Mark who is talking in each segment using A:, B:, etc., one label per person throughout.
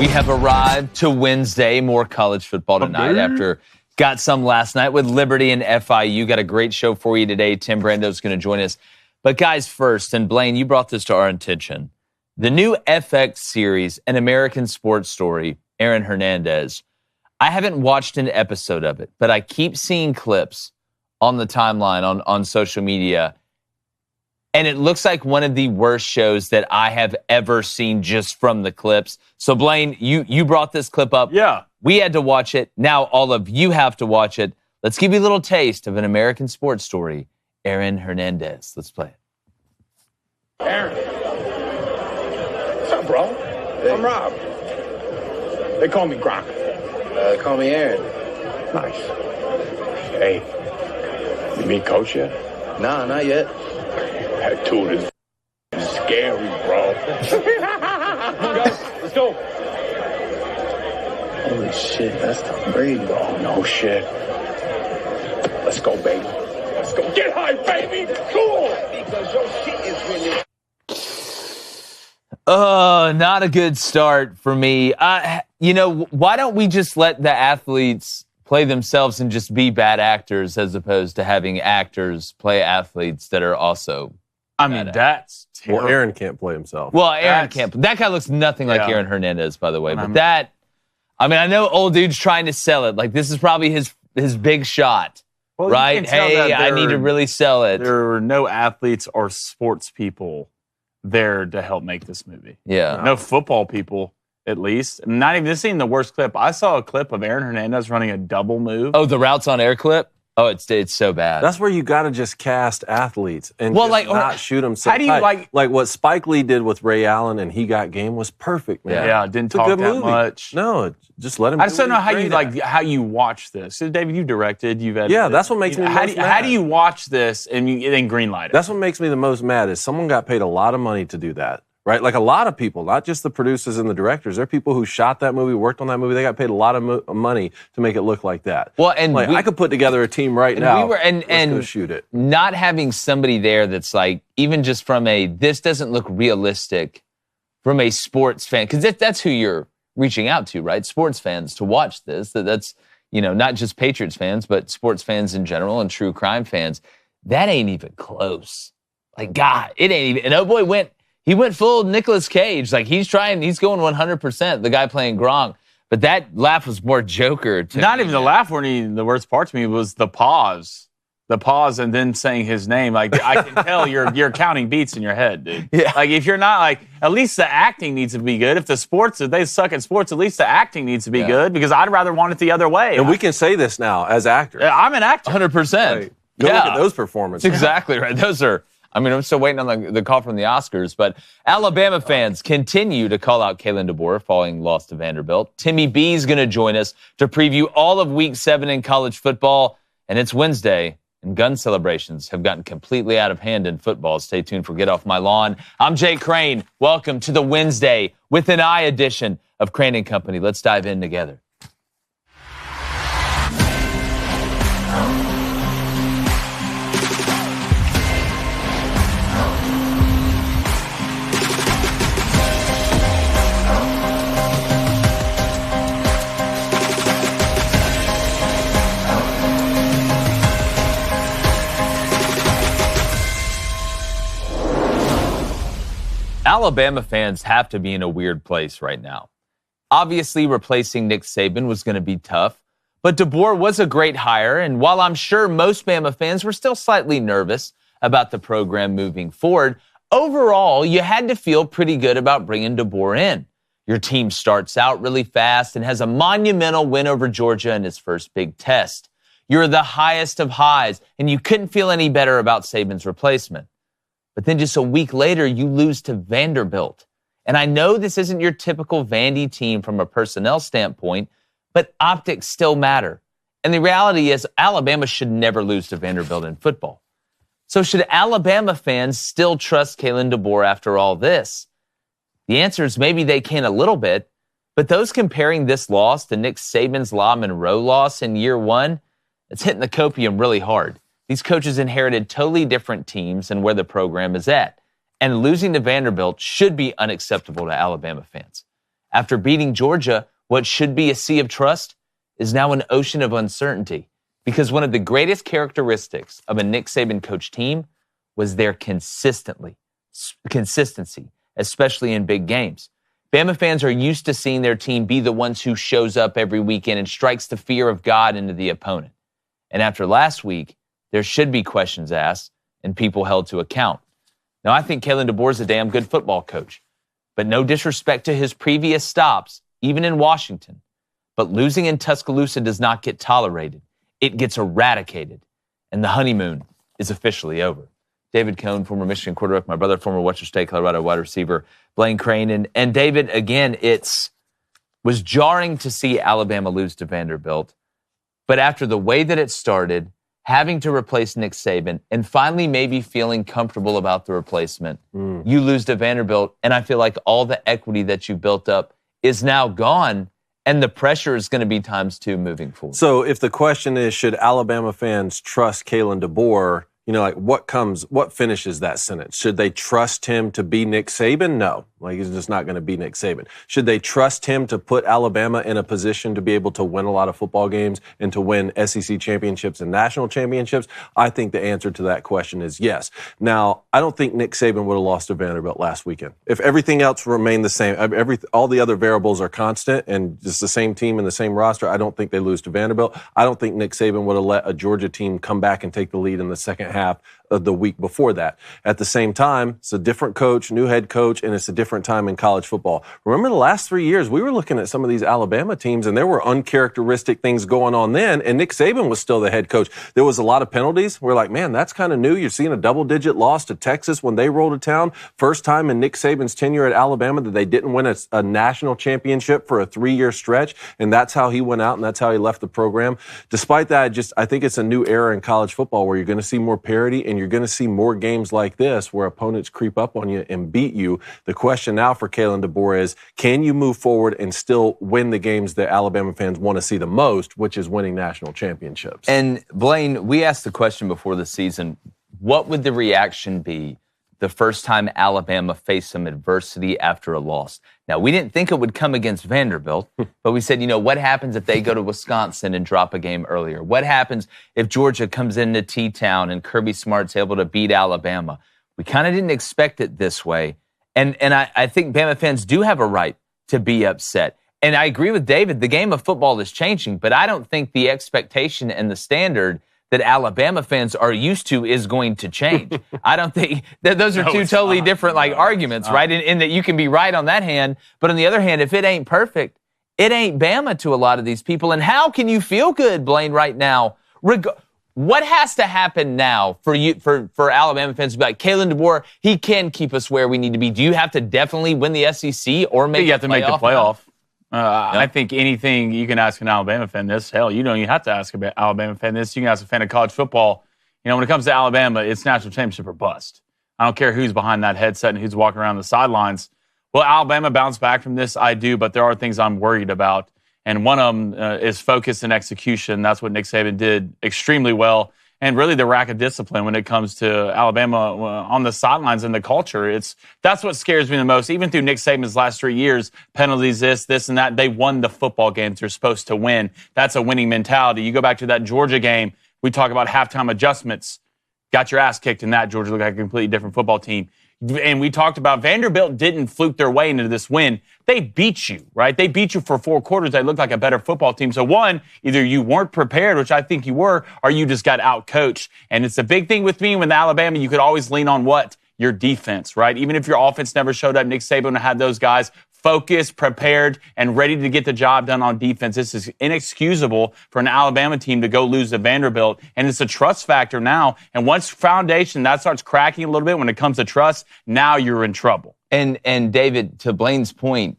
A: We have arrived to Wednesday. More college football tonight after got some last night with Liberty and FIU. Got a great show for you today. Tim Brando is going to join us. But guys, first, and Blaine, you brought this to our attention. The new FX series, An American Sports Story, Aaron Hernandez. I haven't watched an episode of it, but I keep seeing clips on the timeline on social media. And it looks like one of the worst shows that I have ever seen just from the clips. So, Blaine, you brought this clip up.
B: Yeah. We
A: had to watch it. Now all of you have to watch it. Let's give you a little taste of An American Sports Story, Aaron Hernandez. Let's play it.
C: Aaron. What's up, bro? Hey. I'm Rob. They call me Gronk.
D: Call me Aaron.
C: Nice. Hey, you meet Coach yet?
D: Nah, not yet.
C: That dude is scary, bro. Come on, guys. Let's go.
D: Holy shit, that's Tom Brady.
C: Oh, no shit. Let's go, baby. Let's go. Get high, baby. Cool. Because your shit is really...
A: Not a good start for me. Why don't we just let the athletes play themselves and just be bad actors as opposed to having actors play athletes that are also
B: that's terrible.
E: Well, Aaron can't play himself.
A: Well, Aaron can't. That guy looks nothing like Aaron Hernandez, by the way. But I know old dude's trying to sell it. Like, this is probably his big shot, right? Hey, I need to really sell it.
B: There were no athletes or sports people there to help make this movie.
A: Yeah.
B: No football people, at least. Not even, this ain't the worst clip. I saw a clip of Aaron Hernandez running a double move.
A: Oh, the routes on air clip? Oh, it's so bad.
E: That's where you got to just cast athletes and not shoot them so
B: how do you
E: tight. Like what Spike Lee did with Ray Allen and He Got Game was perfect, man.
B: Yeah, didn't talk that much.
E: No, just let him.
B: I just don't know how you watch this. So, David, you directed, you've edited.
E: Yeah, that's what makes me most mad.
B: How do you watch this and then greenlight it?
E: That's what makes me the most mad is someone got paid a lot of money to do that. Right? Like a lot of people, not just the producers and the directors. There are people who shot that movie, worked on that movie. They got paid a lot of money to make it look like that.
A: Well, and
E: I could put together a team right now. Let's go shoot it.
A: Not having somebody there that's like, even just from this doesn't look realistic from a sports fan, because that's who you're reaching out to, right? Sports fans to watch this. That's, not just Patriots fans, but sports fans in general and true crime fans. That ain't even close. Like, God, it ain't even. And oh boy, he went full Nicolas Cage. Like, he's going 100%, the guy playing Gronk. But that laugh was more Joker.
B: Not even the laugh weren't even the worst part to me. Was the pause. The pause and then saying his name. Like, I can tell you're counting beats in your head, dude.
A: Yeah.
B: Like, if you're not, at least the acting needs to be good. If they suck at sports, at least the acting needs to be good, because I'd rather want it the other way.
E: And we can say this now as actors.
B: I'm an actor.
A: 100%.
E: Like, go look at those performances.
A: That's exactly right. Those are... I'm still waiting on the call from the Oscars, but Alabama fans continue to call out Kalen DeBoer following loss to Vanderbilt. Timmy B is going to join us to preview all of Week 7 in college football, and it's Wednesday, and gun celebrations have gotten completely out of hand in football. Stay tuned for Get Off My Lawn. I'm Jake Crain. Welcome to the Wednesday with an eye edition of Crain and Company. Let's dive in together. Alabama fans have to be in a weird place right now. Obviously, replacing Nick Saban was going to be tough, but DeBoer was a great hire, and while I'm sure most Bama fans were still slightly nervous about the program moving forward, overall, you had to feel pretty good about bringing DeBoer in. Your team starts out really fast and has a monumental win over Georgia in its first big test. You're the highest of highs, and you couldn't feel any better about Saban's replacement. But then just a week later, you lose to Vanderbilt. And I know this isn't your typical Vandy team from a personnel standpoint, but optics still matter. And the reality is Alabama should never lose to Vanderbilt in football. So should Alabama fans still trust Kalen DeBoer after all this? The answer is maybe they can a little bit, but those comparing this loss to Nick Saban's La Monroe loss in year one, it's hitting the copium really hard. These coaches inherited totally different teams and where the program is at. And losing to Vanderbilt should be unacceptable to Alabama fans. After beating Georgia, what should be a sea of trust is now an ocean of uncertainty, because one of the greatest characteristics of a Nick Saban coach team was their consistency, especially in big games. Bama fans are used to seeing their team be the ones who shows up every weekend and strikes the fear of God into the opponent. And after last week, there should be questions asked and people held to account. Now, I think Kalen DeBoer is a damn good football coach, but no disrespect to his previous stops, even in Washington. But losing in Tuscaloosa does not get tolerated. It gets eradicated, and the honeymoon is officially over. David Cohn, former Michigan quarterback, my brother, former Western State, Colorado wide receiver, Blaine Crain. And David, again, was jarring to see Alabama lose to Vanderbilt. But after the way that it started, having to replace Nick Saban, and finally maybe feeling comfortable about the replacement, you lose to Vanderbilt, and I feel like all the equity that you built up is now gone, and the pressure is going to be times 2 moving forward.
E: So if the question is, should Alabama fans trust Kalen DeBoer, what finishes that sentence? Should they trust him to be Nick Saban? No. He's just not going to be Nick Saban. Should they trust him to put Alabama in a position to be able to win a lot of football games and to win SEC championships and national championships? I think the answer to that question is yes. Now, I don't think Nick Saban would have lost to Vanderbilt last weekend. If everything else remained the same, all the other variables are constant and it's the same team and the same roster, I don't think they lose to Vanderbilt. I don't think Nick Saban would have let a Georgia team come back and take the lead in the second half of the week before that. At the same time, it's a different coach, new head coach, and it's a different time in college football. Remember the last 3 years, we were looking at some of these Alabama teams, and there were uncharacteristic things going on then, and Nick Saban was still the head coach. There was a lot of penalties. We're like, man, that's kind of new. You're seeing a double-digit loss to Texas when they rolled to town. First time in Nick Saban's tenure at Alabama that they didn't win a national championship for a 3-year stretch, and that's how he went out, and that's how he left the program. Despite that, I think it's a new era in college football where you're going to see more parity, and you're going to see more games like this where opponents creep up on you and beat you. The question now for Kalen DeBoer is, can you move forward and still win the games that Alabama fans want to see the most, which is winning national championships?
A: And Blaine, we asked the question before the season, what would the reaction be the first time Alabama faced some adversity after a loss? Now, we didn't think it would come against Vanderbilt, but we said, what happens if they go to Wisconsin and drop a game earlier? What happens if Georgia comes into T-Town and Kirby Smart's able to beat Alabama? We kind of didn't expect it this way. And I think Bama fans do have a right to be upset. And I agree with David, the game of football is changing, but I don't think the expectation and the standard that Alabama fans are used to is going to change. I don't think that those are two totally different arguments, right? In that you can be right on that hand, but on the other hand, if it ain't perfect, it ain't Bama to a lot of these people. And how can you feel good, Blaine, right now? What has to happen now for Alabama fans to be like, Kalen DeBoer, he can keep us where we need to be? Do you have to definitely win the SEC or make the playoff?
B: I think anything you can ask an Alabama fan this. Hell, you don't even have to ask an Alabama fan this. You can ask a fan of college football. When it comes to Alabama, it's national championship or bust. I don't care who's behind that headset and who's walking around the sidelines. Will Alabama bounce back from this? I do, but there are things I'm worried about. And one of them is focus and execution. That's what Nick Saban did extremely well. And really the lack of discipline when it comes to Alabama on the sidelines and the culture. That's what scares me the most. Even through Nick Saban's last 3 years, penalties, this, and that, they won the football games they're supposed to win. That's a winning mentality. You go back to that Georgia game, we talk about halftime adjustments. Got your ass kicked in that. Georgia looked like a completely different football team. And we talked about Vanderbilt didn't fluke their way into this win. They beat you, right? They beat you for 4 quarters. They looked like a better football team. So one, either you weren't prepared, which I think you were, or you just got out-coached. And it's a big thing with me with Alabama. You could always lean on what? Your defense, right? Even if your offense never showed up, Nick Saban had those guys focused, prepared, and ready to get the job done on defense. This is inexcusable for an Alabama team to go lose to Vanderbilt, and it's a trust factor now. And once foundation, that starts cracking a little bit when it comes to trust, now you're in trouble.
A: And David, to Blaine's point,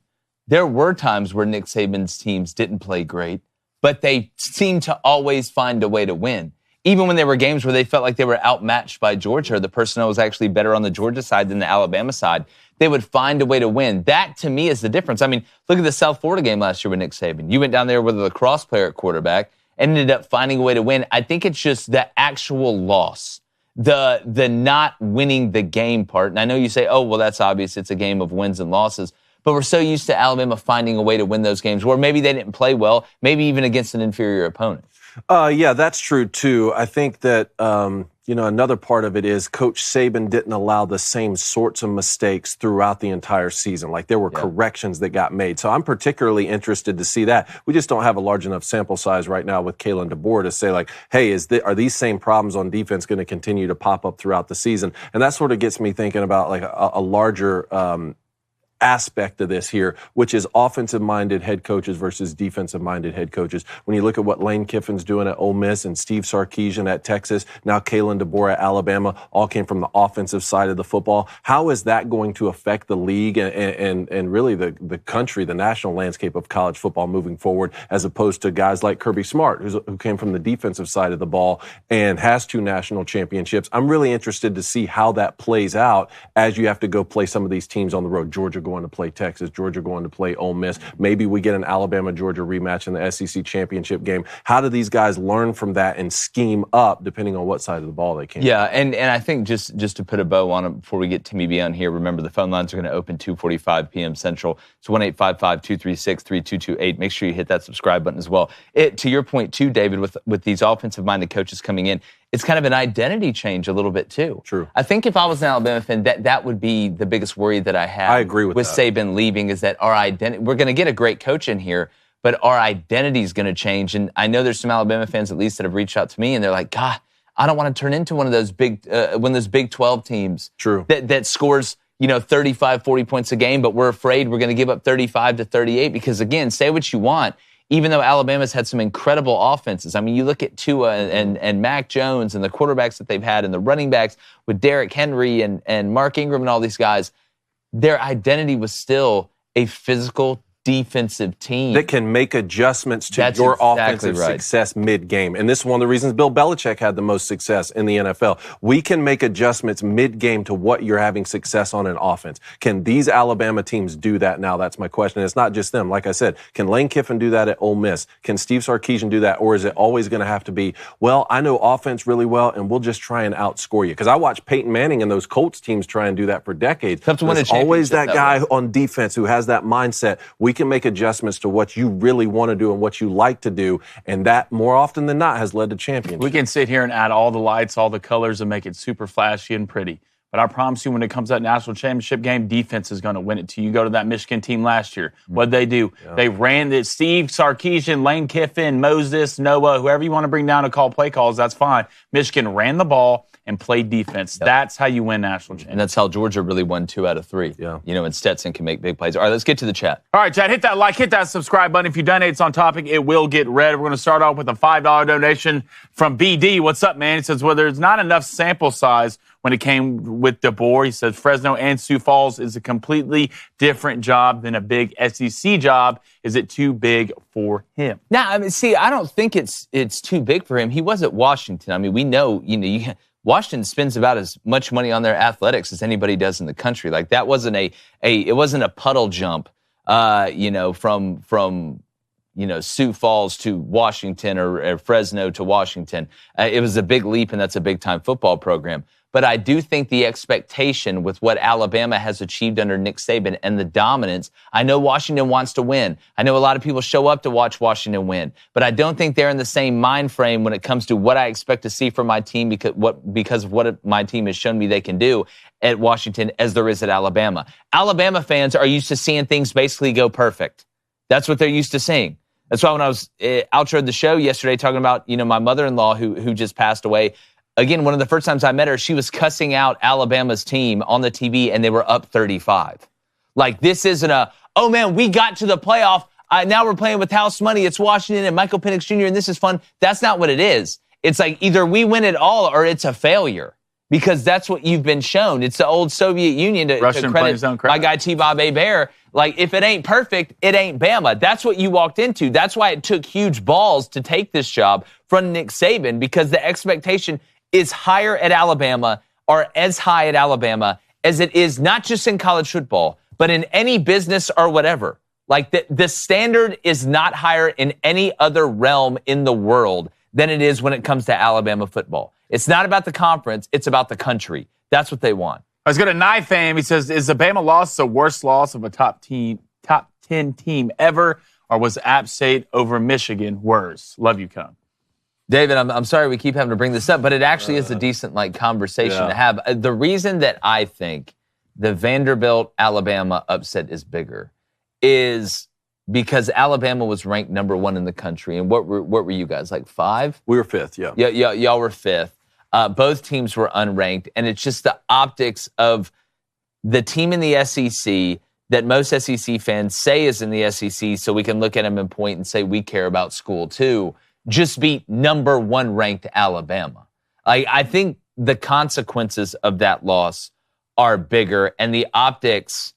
A: there were times where Nick Saban's teams didn't play great, but they seemed to always find a way to win. Even when there were games where they felt like they were outmatched by Georgia, or the personnel was actually better on the Georgia side than the Alabama side, they would find a way to win. That, to me, is the difference. I mean, look at the South Florida game last year with Nick Saban. You went down there with a lacrosse player at quarterback and ended up finding a way to win. I think it's just the actual loss, the not winning the game part. And I know you say, oh, well, that's obvious. It's a game of wins and losses. but we're so used to Alabama finding a way to win those games where maybe they didn't play well, maybe even against an inferior opponent.
E: Yeah, that's true too. I think that, another part of it is Coach Saban didn't allow the same sorts of mistakes throughout the entire season. Like there were corrections that got made. So I'm particularly interested to see that. We just don't have a large enough sample size right now with Kalen DeBoer to say like, hey, are these same problems on defense going to continue to pop up throughout the season? And that sort of gets me thinking about like a larger aspect of this here, which is offensive-minded head coaches versus defensive-minded head coaches. When you look at what Lane Kiffin's doing at Ole Miss and Steve Sarkisian at Texas, now Kalen DeBoer at Alabama, all came from the offensive side of the football. How is that going to affect the league and really the country, the national landscape of college football moving forward, as opposed to guys like Kirby Smart, who came from the defensive side of the ball and has 2 national championships? I'm really interested to see how that plays out as you have to go play some of these teams on the road. Georgia going to play Texas, Georgia going to play Ole Miss. Maybe we get an Alabama-Georgia rematch in the SEC championship game. How do these guys learn from that and scheme up depending on what side of the ball they can?
A: Yeah, and I think just to put a bow on it before we get Timmy B on here, remember the phone lines are going to open 2:45 p.m. Central. It's 1-855-236-3228. Make sure you hit that subscribe button as well. To your point too, David, with these offensive-minded coaches coming in, it's kind of an identity change a little bit too.
E: True.
A: I think if I was an Alabama fan, that would be the biggest worry that I have.
E: I agree with that.
A: Saban leaving is that our identity, we're going to get a great coach in here, but our identity is going to change. And I know there's some Alabama fans at least that have reached out to me and they're like, God, I don't want to turn into one of those Big 12 teams.
E: True.
A: That scores 35, 40 points a game, but we're afraid we're going to give up 35 to 38 because, again, say what you want. Even though Alabama's had some incredible offenses. I mean, you look at Tua and Mac Jones and the quarterbacks that they've had and the running backs with Derrick Henry and Mark Ingram and all these guys, their identity was still a physical defensive team
E: that can make adjustments to your offensive success mid-game. And this is one of the reasons Bill Belichick had the most success in the NFL. We can make adjustments mid-game to what you're having success on in offense. Can these Alabama teams do that now? That's my question. It's not just them. Like I said, can Lane Kiffin do that at Ole Miss? Can Steve Sarkisian do that? Or is it always going to have to be, well, I know offense really well, and we'll just try and outscore you? Because I watched Peyton Manning and those Colts teams try and do that for decades. There's always that guy on defense who has that mindset. We can make adjustments to what you really want to do and what you like to do, and that more often than not has led to championships.
B: We can sit here and add all the lights, all the colors, and make it super flashy and pretty. But I promise you, when it comes to that national championship game, defense is going to win it to you. You go to that Michigan team last year. What'd they do? Yeah. They ran it. Steve Sarkisian, Lane Kiffin, Moses, Noah, whoever you want to bring down to call play calls, that's fine. Michigan ran the ball and played defense. Yep. That's how you win national championships.
A: And that's how Georgia really won 2 out of 3.
E: Yeah.
A: And Stetson can make big plays. All right, let's get to the chat.
B: All right, Chad, hit that like, hit that subscribe button. If you donate, it's on topic. It will get read. We're going to start off with a $5 donation from BD. What's up, man? He says, well, there's not enough sample size when it came with DeBoer. He says Fresno and Sioux Falls is a completely different job than a big SEC job. Is it too big for him?
A: Now, I mean, see, I don't think it's too big for him. He was at Washington. I mean, we know, Washington spends about as much money on their athletics as anybody does in the country. Like that wasn't it wasn't a puddle jump, from Sioux Falls to Washington or Fresno to Washington. It was a big leap, and that's a big-time football program. But I do think the expectation with what Alabama has achieved under Nick Saban and the dominance, I know Washington wants to win. I know a lot of people show up to watch Washington win. But I don't think they're in the same mind frame when it comes to what I expect to see from my team because of what my team has shown me they can do at Washington as there is at Alabama. Alabama fans are used to seeing things basically go perfect. That's what they're used to seeing. That's why when I was outroed the show yesterday talking about, my mother-in-law who just passed away, again, one of the first times I met her, she was cussing out Alabama's team on the TV, and they were up 35. Like, this isn't oh, man, we got to the playoff. Now we're playing with house money. It's Washington and Michael Penix Jr., and this is fun. That's not what it is. It's like either we win it all or it's a failure because that's what you've been shown. It's the old Soviet Union to credit my guy T-Bob Hebert. Like, if it ain't perfect, it ain't Bama. That's what you walked into. That's why it took huge balls to take this job from Nick Saban because the expectation is higher at Alabama or as high at Alabama as it is not just in college football, but in any business or whatever. Like the standard is not higher in any other realm in the world than it is when it comes to Alabama football. It's not about the conference. It's about the country. That's what they want.
B: Let's go to Nifam. He says, is the Bama loss the worst loss of a top 10 team ever, or was App State over Michigan worse? Love you, Cone.
A: David, I'm sorry we keep having to bring this up, but it actually is a decent conversation to have. The reason that I think the Vanderbilt-Alabama upset is bigger is because Alabama was ranked number 1 in the country. And what were you guys, 5?
E: We were 5th, yeah.
A: Yeah, y'all were 5th. Both teams were unranked, and it's just the optics of the team in the SEC that most SEC fans say is in the SEC, so we can look at them and point and say we care about school too, just beat number 1 ranked Alabama. I think the consequences of that loss are bigger, and the optics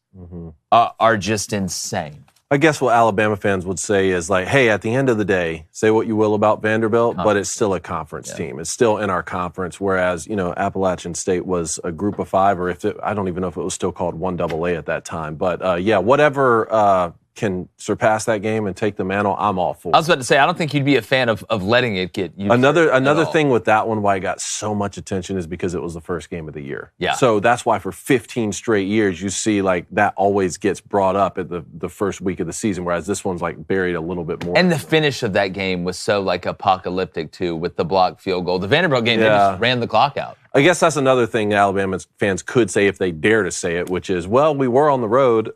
A: are just insane.
E: I guess what Alabama fans would say is hey, at the end of the day, say what you will about Vanderbilt, but it's still a conference team. It's still in our conference, whereas, Appalachian State was a group of 5, or I don't even know if it was still called 1AA at that time. But, whatever can surpass that game and take the mantle, I'm all for.
A: I was about to say, I don't think you'd be a fan of letting it get used.
E: Another thing with that one, why it got so much attention, is because it was the first game of the year.
A: Yeah.
E: So that's why for 15 straight years, you see that always gets brought up at the first week of the season, whereas this one's buried a little bit more.
A: And the finish of that game was so apocalyptic too, with the blocked field goal. The Vanderbilt game, they just ran the clock out.
E: I guess that's another thing Alabama fans could say if they dare to say it, which is, well, we were on the road.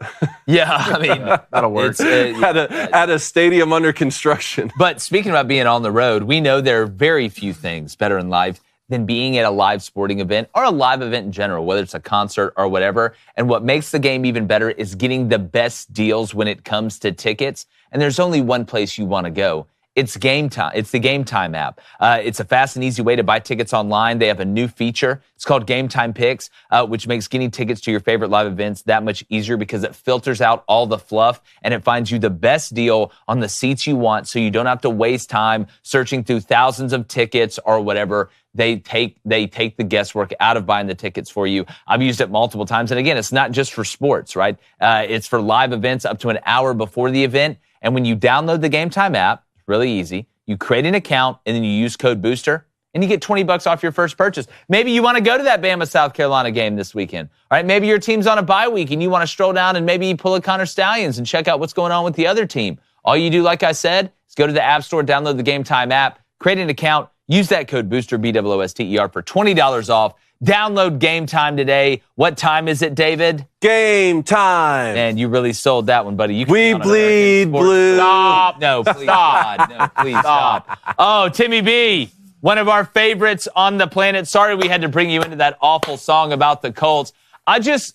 A: Yeah, I mean,
B: that'll work.
E: At a stadium under construction.
A: But speaking about being on the road, we know there are very few things better in life than being at a live sporting event or a live event in general, whether it's a concert or whatever. And what makes the game even better is getting the best deals when it comes to tickets. And there's only one place you want to go. It's Game Time. It's the Game Time app. It's a fast and easy way to buy tickets online. They have a new feature. It's called Game Time Picks, which makes getting tickets to your favorite live events that much easier because it filters out all the fluff and it finds you the best deal on the seats you want, so you don't have to waste time searching through thousands of tickets or whatever. They take the guesswork out of buying the tickets for you. I've used it multiple times. And again, it's not just for sports, right? It's for live events up to an hour before the event. And when you download the Game Time app, really easy. You create an account and then you use code BOOSTER and you get $20 off your first purchase. Maybe you want to go to that Bama South Carolina game this weekend. All right, maybe your team's on a bye week and you want to stroll down and maybe you pull a Connor Stallions and check out what's going on with the other team. All you do, like I said, is go to the App Store, download the Game Time app, create an account, use that code BOOSTER, BOOSTER, for $20 off. Download Game Time today. What time is it, David?
E: Game time.
A: And you really sold that one, buddy.
E: We bleed blue.
A: Stop. No, please. God. No, please stop. Oh, Timmy B, one of our favorites on the planet. Sorry we had to bring you into that awful song about the Colts. I just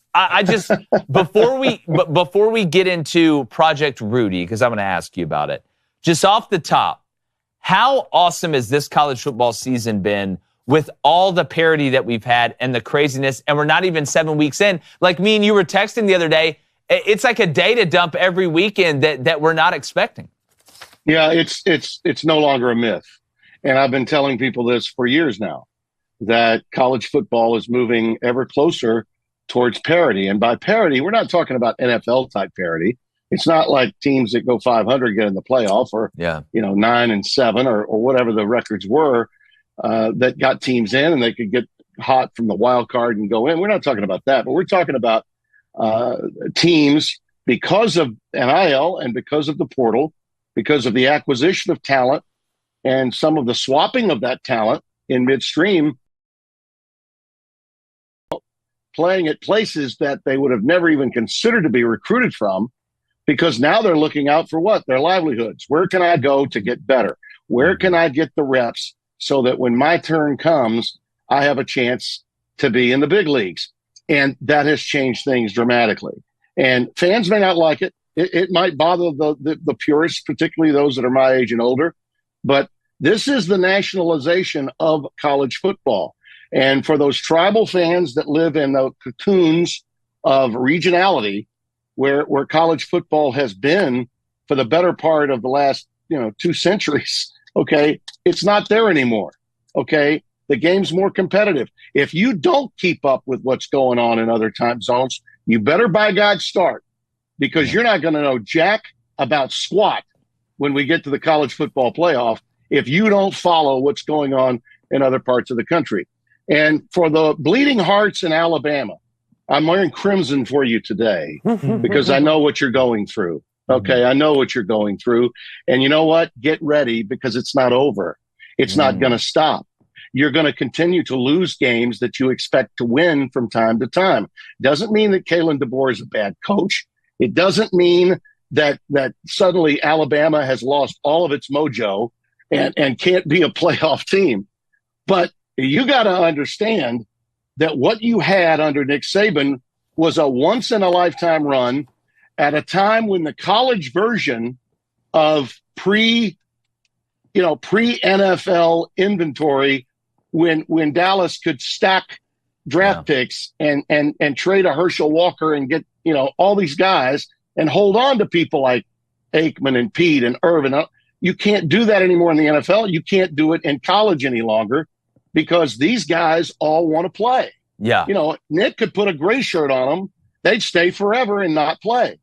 A: before we get into Project Rudy, because I'm going to ask you about it, just off the top, how awesome has this college football season been with all the parity that we've had and the craziness, and we're not even 7 weeks in? Like me and you were texting the other day, it's like a data dump every weekend that we're not expecting.
F: Yeah, it's no longer a myth. And I've been telling people this for years now, that college football is moving ever closer towards parity. And by parity, we're not talking about NFL-type parity. It's not like teams that go 500 get in the playoff, or 9-7 or whatever the records were. That got teams in and they could get hot from the wild card and go in. We're not talking about that, but we're talking about teams, because of NIL and because of the portal, because of the acquisition of talent and some of the swapping of that talent in midstream, playing at places that they would have never even considered to be recruited from, because now they're looking out for what? Their livelihoods. Where can I go to get better? Where can I get the reps so that when my turn comes, I have a chance to be in the big leagues? And that has changed things dramatically. And fans may not like it. It might bother the purists, particularly those that are my age and older. But this is the nationalization of college football. And for those tribal fans that live in the cocoons of regionality, where college football has been for the better part of the last 2 centuries, okay, it's not there anymore. Okay, the game's more competitive. If you don't keep up with what's going on in other time zones, you better by God start, because you're not going to know jack about squat when we get to the college football playoff if you don't follow what's going on in other parts of the country. And for the bleeding hearts in Alabama I'm wearing crimson for you today because I know what you're going through. Okay, I know what you're going through. And you know what? Get ready because it's not over. It's not going to stop. You're going to continue to lose games that you expect to win from time to time. Doesn't mean that Kalen DeBoer is a bad coach. It doesn't mean that suddenly Alabama has lost all of its mojo and can't be a playoff team. But you got to understand that what you had under Nick Saban was a once-in-a-lifetime run at a time when the college version of pre-NFL inventory, when Dallas could stack draft picks and trade a Herschel Walker and get, all these guys and hold on to people like Aikman and Pete and Irvin. You can't do that anymore in the NFL. You can't do it in college any longer because these guys all want to play.
A: Yeah.
F: Nick could put a gray shirt on them. They'd stay forever and not play.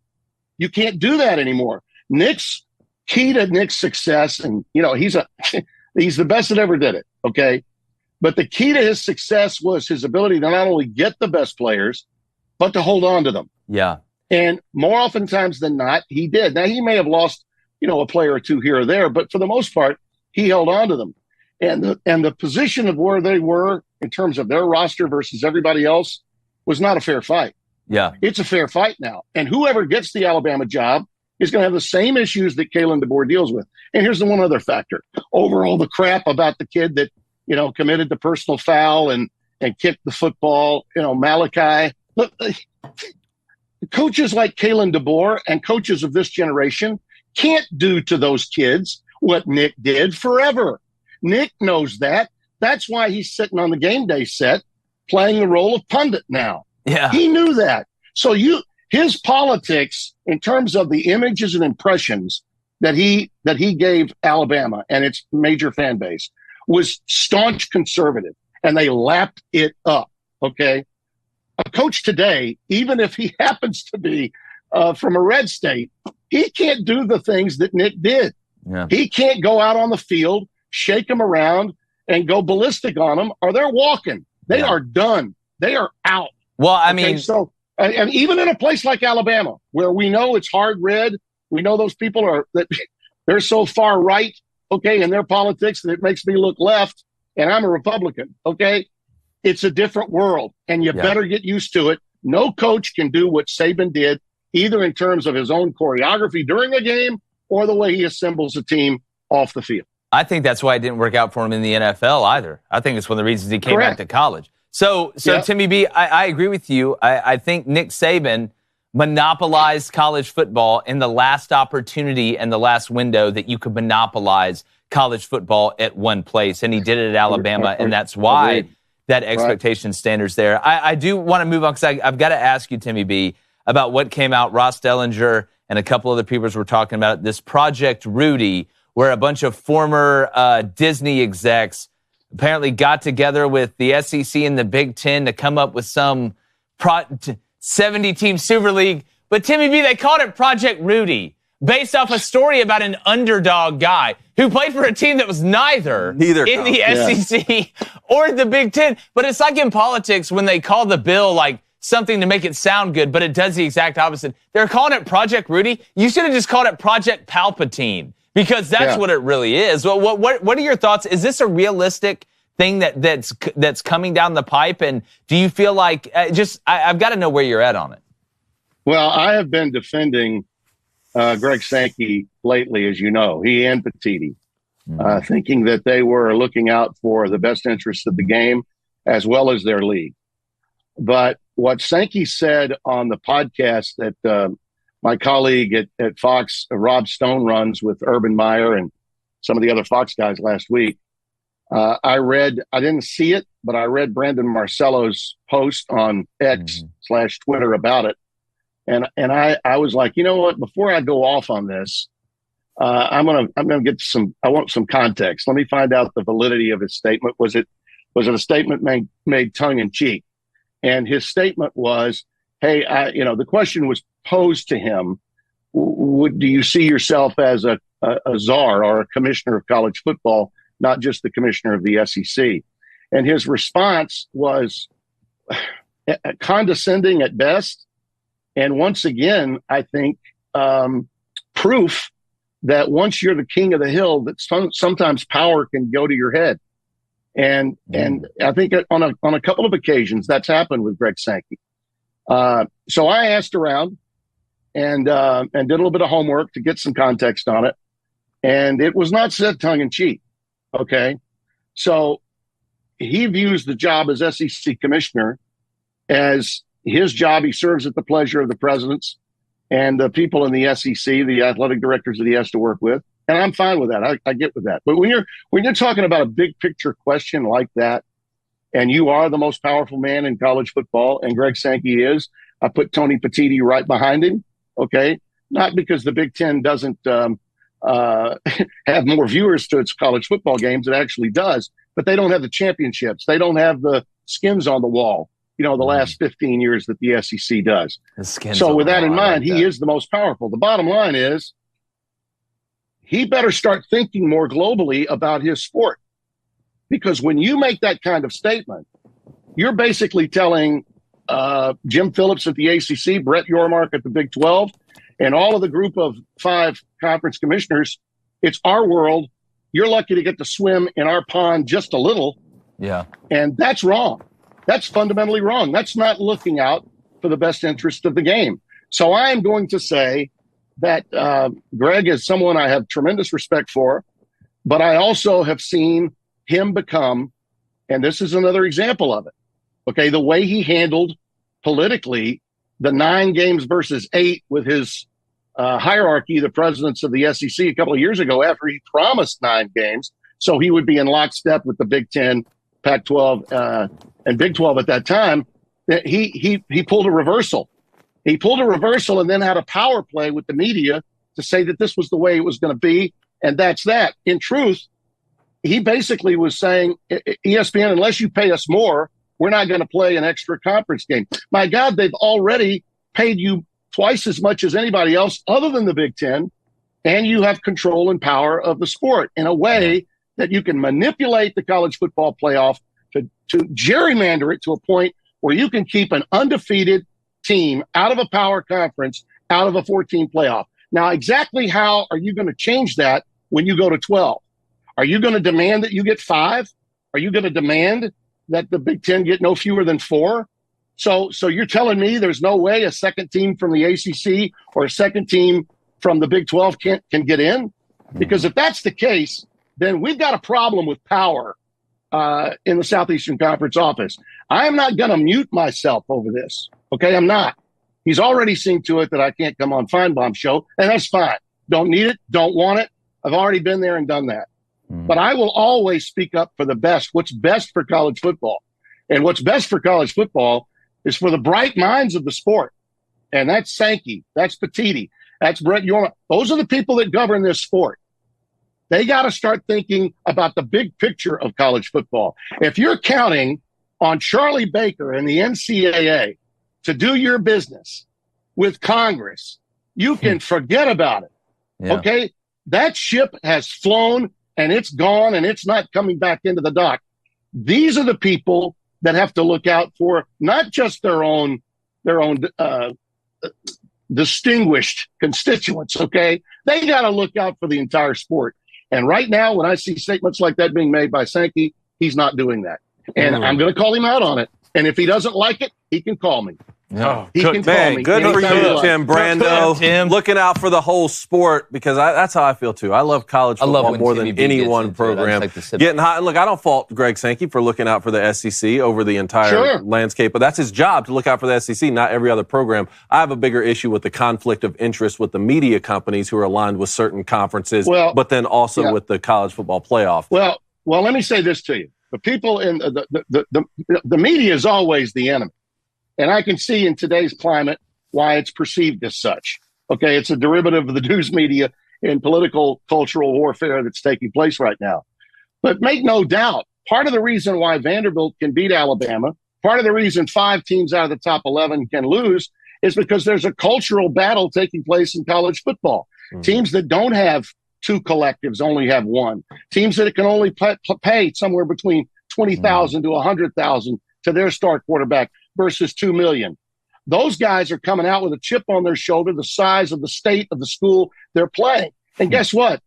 F: You can't do that anymore. Nick's key to Nick's success, and he's the best that ever did it. Okay. But the key to his success was his ability to not only get the best players, but to hold on to them.
A: Yeah.
F: And more oftentimes than not, he did. Now, he may have lost, a player or two here or there, but for the most part, he held on to them. And the position of where they were in terms of their roster versus everybody else was not a fair fight.
A: Yeah.
F: It's a fair fight now. And whoever gets the Alabama job is going to have the same issues that Kalen DeBoer deals with. And here's the one other factor. Over all the crap about the kid that, committed the personal foul and kicked the football, Malachi. Look, coaches like Kalen DeBoer and coaches of this generation can't do to those kids what Nick did forever. Nick knows that. That's why he's sitting on the game day set playing the role of pundit now.
A: Yeah.
F: He knew that. So his politics in terms of the images and impressions that he gave Alabama and its major fan base was staunch conservative, and they lapped it up. Okay. A coach today, even if he happens to be from a red state, he can't do the things that Nick did.
A: Yeah.
F: He can't go out on the field, shake them around, and go ballistic on them, or they're walking. They are done. They are out.
A: Well, I mean,
F: so and even in a place like Alabama, where we know it's hard red, we know those people they're so far right, okay, in their politics that it makes me look left, and I'm a Republican, okay? It's a different world, and you better get used to it. No coach can do what Saban did, either in terms of his own choreography during a game or the way he assembles a team off the field.
A: I think that's why it didn't work out for him in the NFL either. I think it's one of the reasons he came back to college. So Timmy B, I agree with you. I think Nick Saban monopolized college football in the last opportunity and the last window that you could monopolize college football at one place, and he did it at Alabama, and that's why that expectation standards there. I do want to move on because I've got to ask you, Timmy B, about what came out. Ross Dellinger and a couple other people were talking about this Project Rudy, where a bunch of former Disney execs apparently got together with the SEC and the Big Ten to come up with some 70-team Super League. But Timmy B, they called it Project Rudy, based off a story about an underdog guy who played for a team that was neither in the SEC or the Big Ten. But it's like in politics when they call the bill like something to make it sound good, but it does the exact opposite. They're calling it Project Rudy. You should have just called it Project Palpatine, because that's what it really is. Well, what are your thoughts? Is this a realistic thing that's coming down the pipe? And do you feel like I've got to know where you're at on it?
F: Well, I have been defending Greg Sankey lately, as you know, he and Petiti, thinking that they were looking out for the best interests of the game as well as their league. But what Sankey said on the podcast that my colleague at Fox, Rob Stone, runs with Urban Meyer and some of the other Fox guys last week, I didn't see it, but I read Brandon Marcello's post on X/Twitter about it. And I was like, you know what, before I go off on this, I'm gonna get I want some context. Let me find out the validity of his statement. Was it a statement made tongue in cheek? And his statement was, hey, the question was posed to him, do you see yourself as a czar or a commissioner of college football, not just the commissioner of the SEC? And his response was, condescending at best. And once again, I think proof that once you're the king of the hill, that sometimes power can go to your head. And I think on a couple of occasions that's happened with Greg Sankey. So I asked around and did a little bit of homework to get some context on it. And it was not said tongue in cheek. Okay. So he views the job as SEC commissioner as his job. He serves at the pleasure of the presidents and the people in the SEC, the athletic directors that he has to work with. And I'm fine with that. I get with that. But when you're talking about a big picture question like that, and you are the most powerful man in college football, and Greg Sankey is, I put Tony Petitti right behind him. Okay. Not because the Big Ten doesn't have more viewers to its college football games. It actually does, but they don't have the championships. They don't have the skins on the wall, the last 15 years that the SEC does. So with that in mind, he is the most powerful. The bottom line is he better start thinking more globally about his sport, because when you make that kind of statement, you're basically telling Jim Phillips at the ACC, Brett Yormark at the Big 12, and all of the group of 5 conference commissioners, it's our world. You're lucky to get to swim in our pond just a little.
A: Yeah.
F: And that's wrong. That's fundamentally wrong. That's not looking out for the best interest of the game. So I am going to say that Greg is someone I have tremendous respect for, but I also have seen him become, and this is another example of it, okay, the way he handled politically the 9 games versus 8 with his hierarchy, the presidents of the SEC a couple of years ago, after he promised 9 games, so he would be in lockstep with the Big 10, Pac-12, and Big 12 at that time. He pulled a reversal. He pulled a reversal and then had a power play with the media to say that this was the way it was going to be, and that's that. In truth, he basically was saying, ESPN, unless you pay us more, we're not going to play an extra conference game. My God, they've already paid you twice as much as anybody else other than the Big Ten, and you have control and power of the sport in a way that you can manipulate the college football playoff to gerrymander it to a point where you can keep an undefeated team out of a power conference, out of a 14 playoff. Now, exactly how are you going to change that when you go to 12? Are you going to demand that you get 5? Are you going to demand that the Big Ten get no fewer than 4? So you're telling me there's no way a second team from the ACC or a second team from the Big 12 can get in? Because if that's the case, then we've got a problem with power in the Southeastern Conference office. I am not going to mute myself over this. Okay, I'm not. He's already seen to it that I can't come on Feinbaum's show, and that's fine. Don't need it. Don't want it. I've already been there and done that. But I will always speak up for the best, what's best for college football. And what's best for college football is for the bright minds of the sport. And that's Sankey, that's Petitti, that's Brett Yormark. Those are the people that govern this sport. They got to start thinking about the big picture of college football. If you're counting on Charlie Baker and the NCAA to do your business with Congress, you can forget about it. Yeah. Okay? That ship has flown and it's gone and it's not coming back into the dock. These are the people that have to look out for not just their own distinguished constituents, okay? They got to look out for the entire sport. And right now, when I see statements like that being made by Sankey, he's not doing that. And I'm going to call him out on it. And if he doesn't like it, he can call me.
E: Oh, he can call me. Good for you, Tim Brando. Tim. Looking out for the whole sport, because that's how I feel, too. I love college football more than any one program. Getting hot. Look, I don't fault Greg Sankey for looking out for the SEC over the entire landscape, but that's his job to look out for the SEC, not every other program. I have a bigger issue with the conflict of interest with the media companies who are aligned with certain conferences, but then also with the college football playoff.
F: Well, let me say this to you. The people in the media is always the enemy. And I can see in today's climate why it's perceived as such. Okay, it's a derivative of the news media and political, cultural warfare that's taking place right now. But make no doubt, part of the reason why Vanderbilt can beat Alabama, part of the reason 5 teams out of the top 11 can lose is because there's a cultural battle taking place in college football. Teams that don't have 2 collectives only have 1. Teams that can only pay somewhere between $20,000 to $100,000 to their star quarterback. versus 2 million. Those guys are coming out with a chip on their shoulder the size of the state of the school they're playing. And guess what?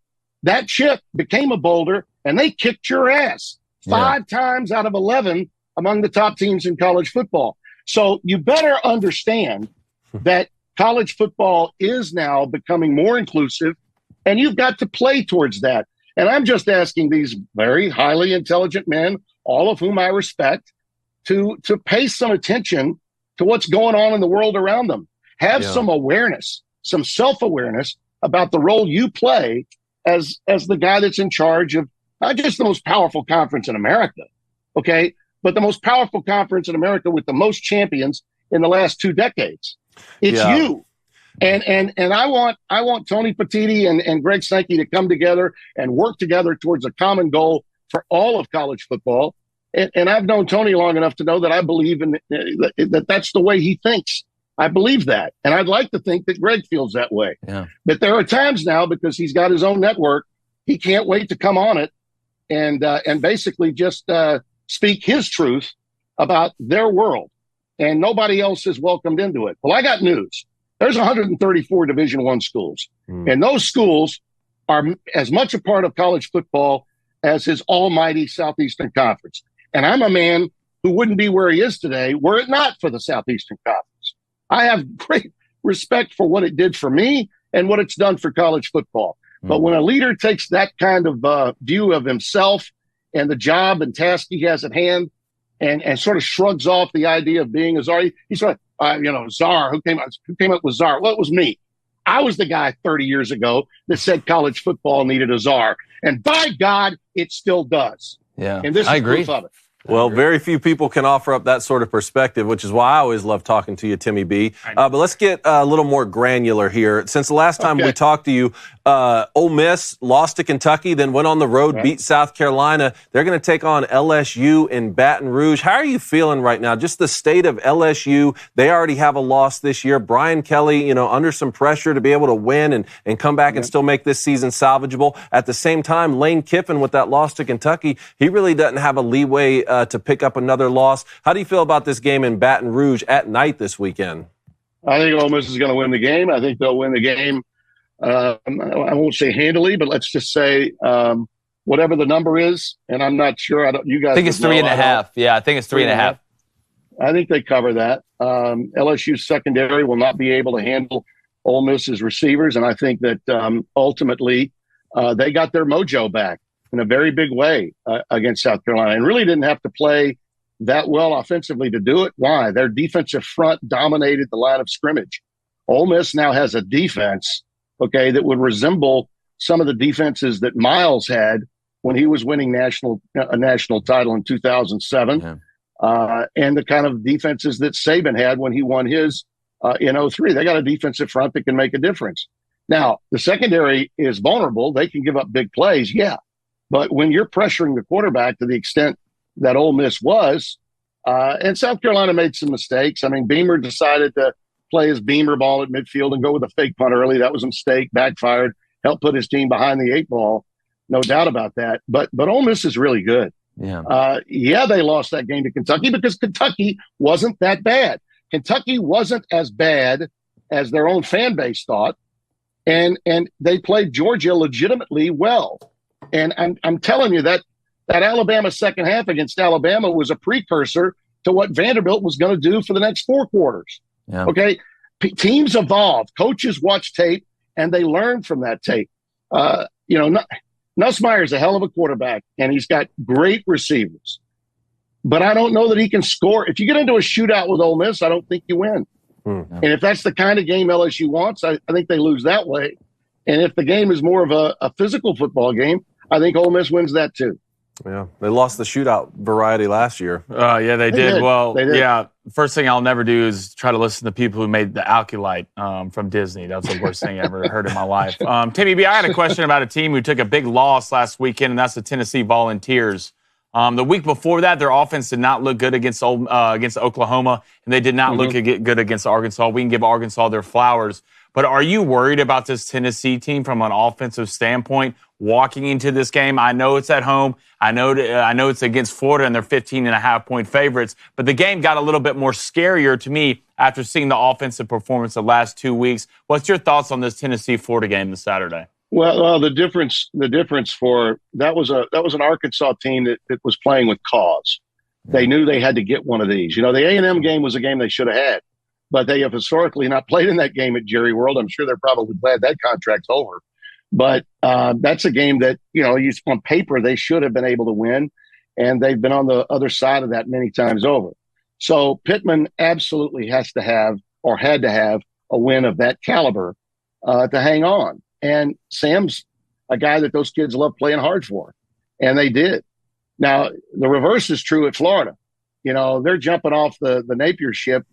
F: That chip became a boulder, and they kicked your ass 5 times out of 11 among the top teams in college football. So you better understand that college football is now becoming more inclusive, and you've got to play towards that. And I'm just asking these very highly intelligent men, all of whom I respect, to pay some attention to what's going on in the world around them. Have some awareness, some self-awareness about the role you play as the guy that's in charge of not just the most powerful conference in America, okay, but the most powerful conference in America with the most champions in the last 2 decades. It's you. And I want Tony Petitti and Greg Sankey to come together and work together towards a common goal for all of college football. And I've known Tony long enough to know that I believe in that that's the way he thinks. I believe that. And I'd like to think that Greg feels that way. Yeah. But there are times now, because he's got his own network, he can't wait to come on it and basically just speak his truth about their world. And nobody else is welcomed into it. Well, I got news. There's 134 Division I schools. And those schools are as much a part of college football as his almighty Southeastern Conference. And I'm a man who wouldn't be where he is today were it not for the Southeastern Conference. I have great respect for what it did for me and what it's done for college football. But when a leader takes that kind of view of himself and the job and task he has at hand and sort of shrugs off the idea of being a czar, he's sort of, czar, who came up with czar? Well, it was me. I was the guy 30 years ago that said college football needed a czar. And by God, it still does.
A: Yeah,
F: and this is proof of it.
E: Well, very few people can offer up that sort of perspective, which is why I always love talking to you, Timmy B. But let's get a little more granular here. Since the last time we talked to you, Ole Miss lost to Kentucky, then went on the road, beat South Carolina. They're going to take on LSU in Baton Rouge. How are you feeling right now? Just the state of LSU. They already have a loss this year. Brian Kelly, under some pressure to be able to win and come back and still make this season salvageable. At the same time, Lane Kiffin, with that loss to Kentucky, he really doesn't have a leeway to pick up another loss. How do you feel about this game in Baton Rouge at night this weekend?
F: I think Ole Miss is going to win the game. I think they'll win the game. I won't say handily, but let's just say whatever the number is. And I'm not sure. You guys
A: I think it's 3.5. Yeah, I think it's 3.5.
F: I think they cover that. LSU's secondary will not be able to handle Ole Miss's receivers, and I think that ultimately they got their mojo back in a very big way against South Carolina, and really didn't have to play that well offensively to do it. Why? Their defensive front dominated the line of scrimmage. Ole Miss now has a defense, that would resemble some of the defenses that Miles had when he was winning a national title in 2007, and the kind of defenses that Saban had when he won his in 2003. They got a defensive front that can make a difference. Now, the secondary is vulnerable. They can give up big plays, but when you're pressuring the quarterback to the extent that Ole Miss was, and South Carolina made some mistakes. I mean, Beamer decided to play his Beamer ball at midfield and go with a fake punt early. That was a mistake, backfired, helped put his team behind the 8 ball. No doubt about that. But Ole Miss is really good. They lost that game to Kentucky because Kentucky wasn't that bad. Kentucky wasn't as bad as their own fan base thought. And they played Georgia legitimately well. And I'm telling you that Alabama second half against Alabama was a precursor to what Vanderbilt was going to do for the next 4 quarters. Teams evolve. Coaches watch tape, and they learn from that tape. Nussmeier's a hell of a quarterback, and he's got great receivers. But I don't know that he can score. If you get into a shootout with Ole Miss, I don't think you win. And if that's the kind of game LSU wants, I think they lose that way. And if the game is more of a physical football game, I think Ole Miss wins that too.
E: Yeah, they lost the shootout variety last year.
B: They did. Well, they did. First thing I'll never do is try to listen to people who made the Alkylite from Disney. That's the worst thing I ever heard in my life. Timmy B, I had a question about a team who took a big loss last weekend, and that's the Tennessee Volunteers. The week before that, their offense did not look good against Oklahoma, and they did not look good against Arkansas. We can give Arkansas their flowers. But are you worried about this Tennessee team from an offensive standpoint? walking into this game. I know it's at home. I know it's against Florida, and they're 15.5-point favorites. But the game got a little bit more scarier to me after seeing the offensive performance the last 2 weeks. What's your thoughts on this Tennessee-Florida game this Saturday?
F: Well, the difference for that was an Arkansas team that was playing with cause. They knew they had to get one of these. The A&M game was a game they should have had, but they have historically not played in that game at Jerry World. I'm sure they're probably glad that contract's over. But that's a game that, on paper, they should have been able to win, and they've been on the other side of that many times over. So Pittman absolutely had to have a win of that caliber to hang on. And Sam's a guy that those kids love playing hard for, and they did. Now, the reverse is true at Florida. They're jumping off the Napier ship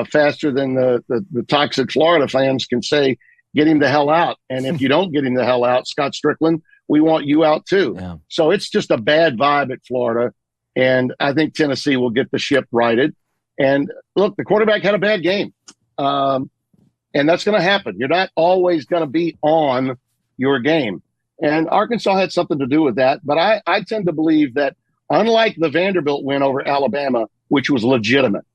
F: faster than the toxic Florida fans can say, get him the hell out. And if you don't get him the hell out, Scott Strickland, we want you out too. Yeah. So it's just a bad vibe at Florida. And I think Tennessee will get the ship righted. And look, the quarterback had a bad game. And that's going to happen. You're not always going to be on your game. And Arkansas had something to do with that. But I tend to believe that unlike the Vanderbilt win over Alabama, which was legitimate,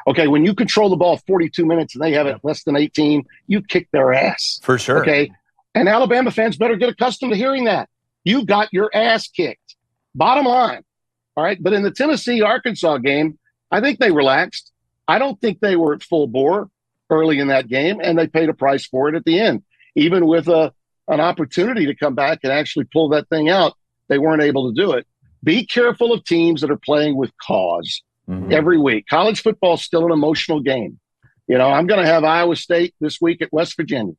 F: okay, when you control the ball 42 minutes and they have it less than 18, you kick their ass.
A: For sure.
F: Okay. And Alabama fans better get accustomed to hearing that. You got your ass kicked. Bottom line. All right. But in the Tennessee-Arkansas game, I think they relaxed. I don't think they were at full bore early in that game, and they paid a price for it at the end. Even with an opportunity to come back and actually pull that thing out, they weren't able to do it. Be careful of teams that are playing with cause. Every week. College football is still an emotional game. I'm going to have Iowa State this week at West Virginia.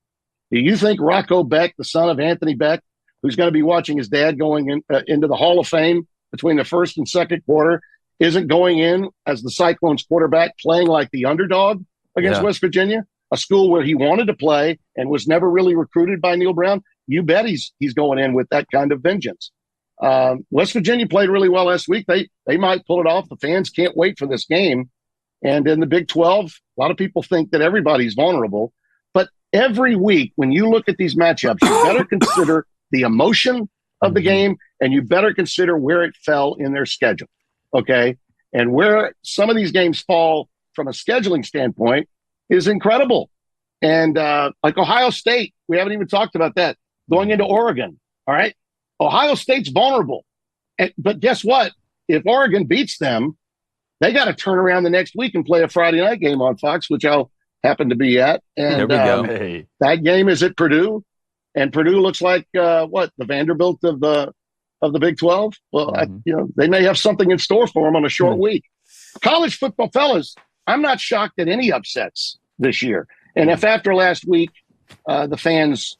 F: Do you think Rocco Beck, the son of Anthony Beck, who's going to be watching his dad going into the Hall of Fame between the first and second quarter, isn't going in as the Cyclones quarterback playing like the underdog against West Virginia, a school where he wanted to play and was never really recruited by Neil Brown? You bet he's going in with that kind of vengeance. West Virginia played really well last week. They might pull it off. The fans can't wait for this game. And in the Big 12, a lot of people think that everybody's vulnerable. But every week, when you look at these matchups, you better consider the emotion of the game, and you better consider where it fell in their schedule. Okay? And where some of these games fall from a scheduling standpoint is incredible. And like Ohio State, we haven't even talked about that, going into Oregon. All right? Ohio State's vulnerable. But guess what? If Oregon beats them, they got to turn around the next week and play a Friday night game on Fox, which I'll happen to be at. And
A: there we go.
F: That game is at Purdue. And Purdue looks like, the Vanderbilt of the Big 12? Well, they may have something in store for them on a short week. College football, fellas, I'm not shocked at any upsets this year. And if after last week, the fans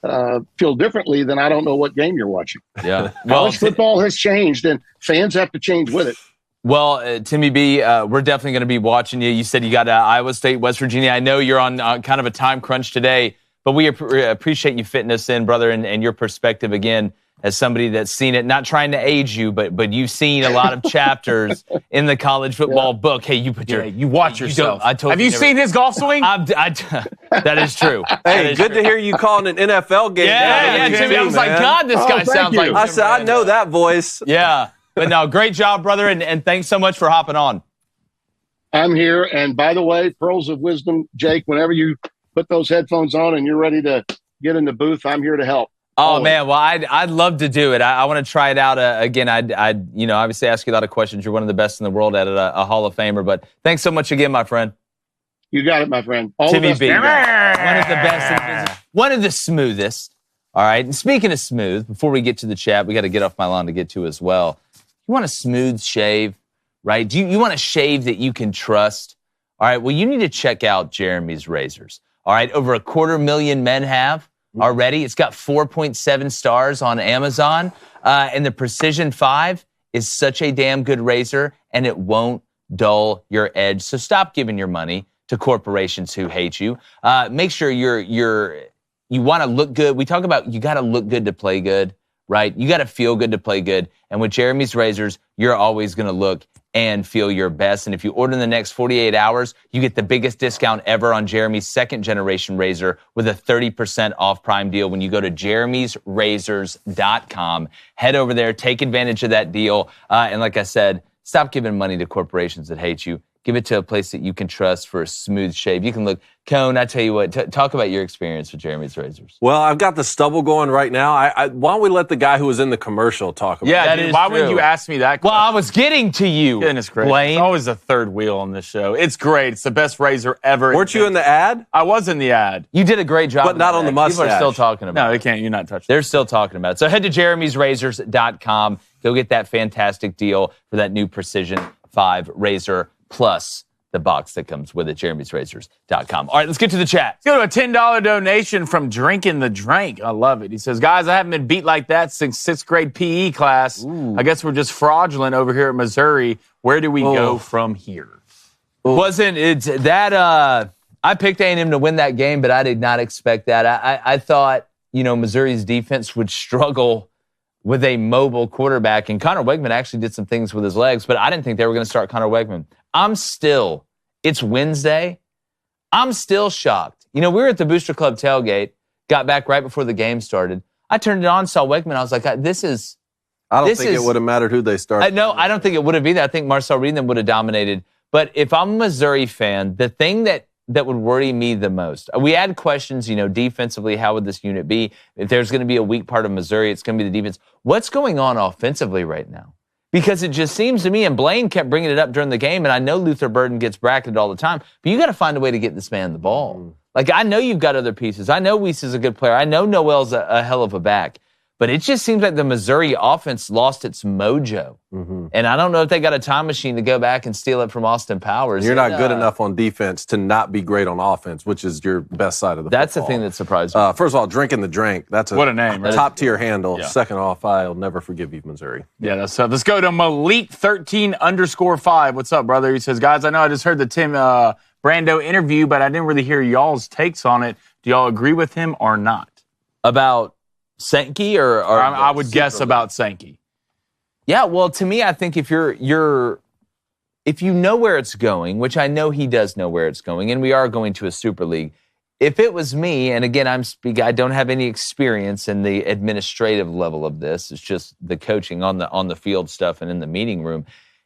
F: feel differently, then I don't know what game you're watching.
A: Yeah.
F: College football has changed, and fans have to change with it.
A: Well, Timmy B, we're definitely going to be watching you. You said you got Iowa State, West Virginia. I know you're on kind of a time crunch today, but we appreciate you fitting us in, brother, and your perspective again as somebody that's seen it. Not trying to age you, but you've seen a lot of chapters in the college football book. Hey, you put you watch yourself.
B: Have you seen his golf swing?
A: That is true.
E: Hey, good to hear you calling an NFL game.
A: Yeah, Timmy. I was like, God, this guy sounds like.
E: I said, I know that voice.
A: Yeah. But no, great job, brother, and thanks so much for hopping on.
F: I'm here, and by the way, pearls of wisdom, Jake, whenever you put those headphones on and you're ready to get in the booth, I'm here to help.
A: Oh,
F: always.
A: Man, well, I'd love to do it. I want to try it out again. I'd obviously ask you a lot of questions. You're one of the best in the world at it, a Hall of Famer. But thanks so much again, my friend.
F: You got it, my friend. All
A: Timmy
F: the best.
A: B, one of the best in the business, one of the smoothest. All right, and speaking of smooth, before we get to the chat, we got to get off my lawn to get to as well. You want a smooth shave, right? You want a shave that you can trust? All right, well, you need to check out Jeremy's Razors. All right, over 250,000 men have already. It's got 4.7 stars on Amazon. And the Precision 5 is such a damn good razor, and it won't dull your edge. So stop giving your money to corporations who hate you. Make sure you want to look good. We talk about you got to look good to play good, right? You got to feel good to play good. And with Jeremy's Razors, you're always going to look and feel your best. And if you order in the next 48 hours, you get the biggest discount ever on Jeremy's second-generation razor with a 30% off Prime deal when you go to jeremysrazors.com. Head over there, take advantage of that deal. And like I said, stop giving money to corporations that hate you. Give it to a place that you can trust for a smooth shave. You can look, Cone, I tell you what, talk about your experience with Jeremy's razors.
E: Well, I've got the stubble going right now. Why don't we let the guy who was in the commercial talk about it?
B: Yeah, dude, why wouldn't you ask me that question?
A: Well, I was getting to you.
B: Goodness gracious.
A: Blaine.
B: It's always the third wheel on this show. It's great. It's the best razor ever.
E: Weren't you in the ad?
B: I was in the ad.
A: You did a great job.
E: But not on the mustache.
A: People are still talking about it.
B: No, they can't. You're not touching it.
A: They're still talking about it. So head to jeremysrazors.com. Go get that fantastic deal for that new Precision 5 razor plus the box that comes with it, jeremysrazors.com. All right, let's get to the chat.
B: Let's go to a $10 donation from Drinking the Drink. I love it. He says, guys, I haven't been beat like that since 6th grade PE class.
A: Ooh.
B: I guess we're just fraudulent over here at Missouri. Where do we go from here?
A: Wasn't it that I picked A&M to win that game, but I did not expect that. I thought, Missouri's defense would struggle with a mobile quarterback, and Connor Wegman actually did some things with his legs, but I didn't think they were going to start Connor Wegman. It's Wednesday. I'm still shocked. We were at the Booster Club tailgate, got back right before the game started. I turned it on, saw Wegman. I was like, this is...
E: I don't think it would have mattered who they started.
A: No, I don't think it would have either. I think Marcel Reed and them would have dominated. But if I'm a Missouri fan, the thing that would worry me the most, we had questions, defensively, how would this unit be? If there's going to be a weak part of Missouri, it's going to be the defense. What's going on offensively right now? Because it just seems to me, and Blaine kept bringing it up during the game, and I know Luther Burden gets bracketed all the time, but you got to find a way to get this man the ball. Like, I know you've got other pieces. I know Weiss is a good player. I know Noel's a hell of a back. But it just seems like the Missouri offense lost its mojo. Mm-hmm. And I don't know if they got a time machine to go back and steal it from Austin Powers.
E: You're not good enough on defense to not be great on offense, which is your best side of the
A: That's
E: football.
A: The thing that surprised me.
E: First of all, Drinking the Drink. That's
B: what a name, right?
E: Top-tier handle.
B: Yeah.
E: Second off, I'll never forgive you, Missouri.
B: Yeah, that's tough. Let's go to Malik13_5. What's up, brother? He says, guys, I know I just heard the Tim Brando interview, but I didn't really hear y'all's takes on it. Do y'all agree with him or not?
A: About Sankey or
B: I would guess about Sankey.
A: Yeah, well, to me, I think if if you know where it's going, which I know he does know where it's going, and we are going to a Super League. If it was me, and again, I don't have any experience in the administrative level of this. It's just the coaching on the field stuff and in the meeting room.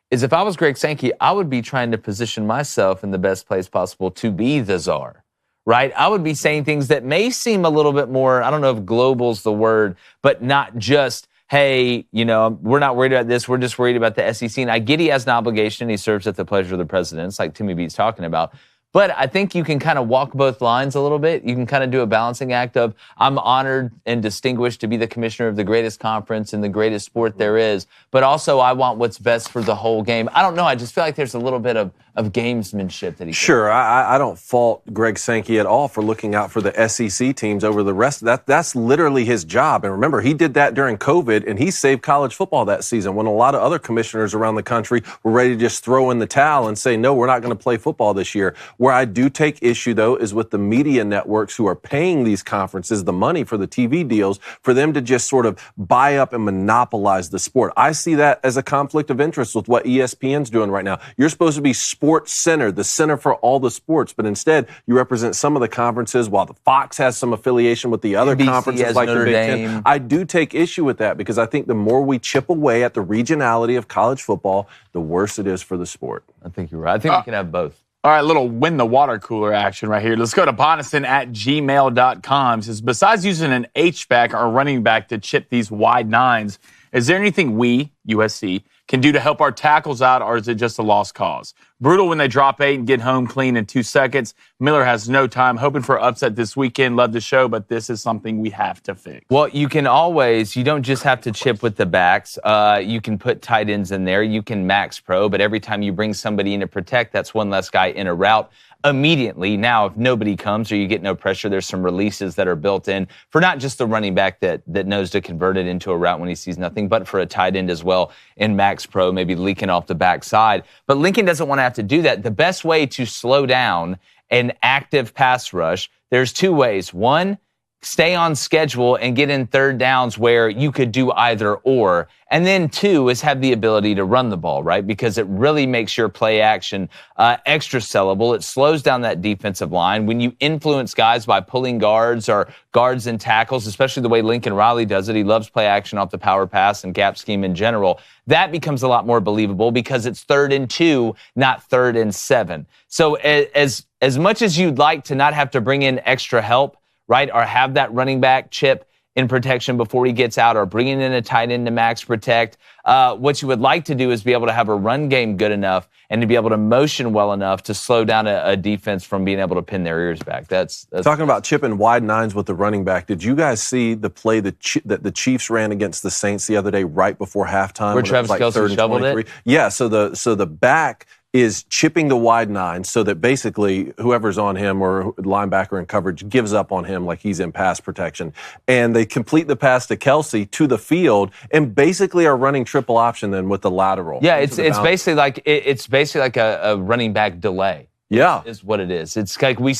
A: Is if I was Greg Sankey, I would be trying to position myself in the best place possible to be the czar. Right? I would be saying things that may seem a little bit more, I don't know if global's the word, but not just, hey, we're not worried about this, we're just worried about the SEC. And I get he has an obligation, he serves at the pleasure of the president, it's like Timmy B's talking about. But I think you can kind of walk both lines a little bit. You can kind of do a balancing act of, I'm honored and distinguished to be the commissioner of the greatest conference and the greatest sport there is, but also I want what's best for the whole game. I don't know. I just feel like there's a little bit of gamesmanship that he
E: Sure. I don't fault Greg Sankey at all for looking out for the SEC teams over the rest. That's literally his job. And remember, he did that during COVID, and he saved college football that season when a lot of other commissioners around the country were ready to just throw in the towel and say, no, we're not going to play football this year. Where I do take issue, though, is with the media networks who are paying these conferences the money for the TV deals for them to just sort of buy up and monopolize the sport. I see that as a conflict of interest with what ESPN's doing right now. You're supposed to be sports center, the center for all the sports, but instead you represent some of the conferences while the Fox has some affiliation with the other
A: NBC
E: conferences like
A: Notre
E: the Big
A: Dame.
E: Ten. I do take issue with that because I think the more we chip away at the regionality of college football, the worse it is for the sport.
A: I think you're right. I think we can have both.
B: All right, little win the water cooler action right here. Let's go to Bonison@gmail.com. It says, besides using an H-back or running back to chip these wide nines, is there anything we, USC, can do to help our tackles out, or is it just a lost cause? Brutal when they drop 8 and get home clean in 2 seconds. Miller has no time. Hoping for upset this weekend. Love the show, but this is something we have to fix.
A: Well, you don't just have to chip with the backs. You can put tight ends in there. You can max pro, but every time you bring somebody in to protect, that's one less guy in a route immediately. Now, if nobody comes or you get no pressure, there's some releases that are built in for not just the running back that knows to convert it into a route when he sees nothing, but for a tight end as well in max pro, maybe leaking off the backside. But Lincoln doesn't want to have to do that. The best way to slow down an active pass rush, there's 2 ways. One stay on schedule and get in third downs where you could do either or. And then 2 is have the ability to run the ball, right? Because it really makes your play action extra sellable. It slows down that defensive line. When you influence guys by pulling guards or guards and tackles, especially the way Lincoln Riley does it, he loves play action off the power pass and gap scheme in general. That becomes a lot more believable because it's 3rd and 2, not 3rd and 7. So as much as you'd like to not have to bring in extra help, right, or have that running back chip in protection before he gets out, or bringing in a tight end to max protect, what you would like to do is be able to have a run game good enough and to be able to motion well enough to slow down a defense from being able to pin their ears back. That's
E: talking about chipping wide nines with the running back. Did you guys see the play that the Chiefs ran against the Saints the other day right before halftime?
A: Where Travis Kelce shoveled it?
E: Yeah, so the back is chipping the wide nine so that basically whoever's on him or linebacker in coverage gives up on him like he's in pass protection. And they complete the pass to Kelce to the field and basically are running triple option then with the lateral.
A: Yeah, it's basically like a running back delay.
E: Yeah.
A: Is what it is. It's like we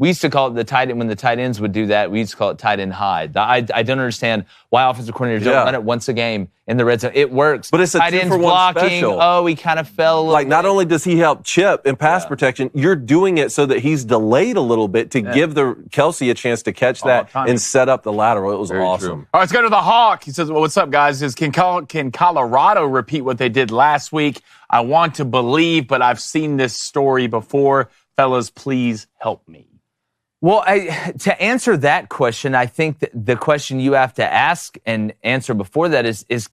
A: used to call it the tight end when the tight ends would do that. We used to call it tight end hide. I don't understand why offensive coordinators don't run it once a game in the red zone. It works.
E: But it's a
A: tight ends blocking.
E: Special.
A: Oh, he kind of fell a little bit.
E: Not only does he help chip in pass protection, you're doing it so that he's delayed a little bit to give the Kelce a chance to catch that and set up the lateral. It was awesome.
B: True. All right, let's go to the Hawk. He says, well, what's up, guys? Can Colorado repeat what they did last week? I want to believe, but I've seen this story before. Fellas, please help me.
A: Well, to answer that question, I think that the question you have to ask and answer before that is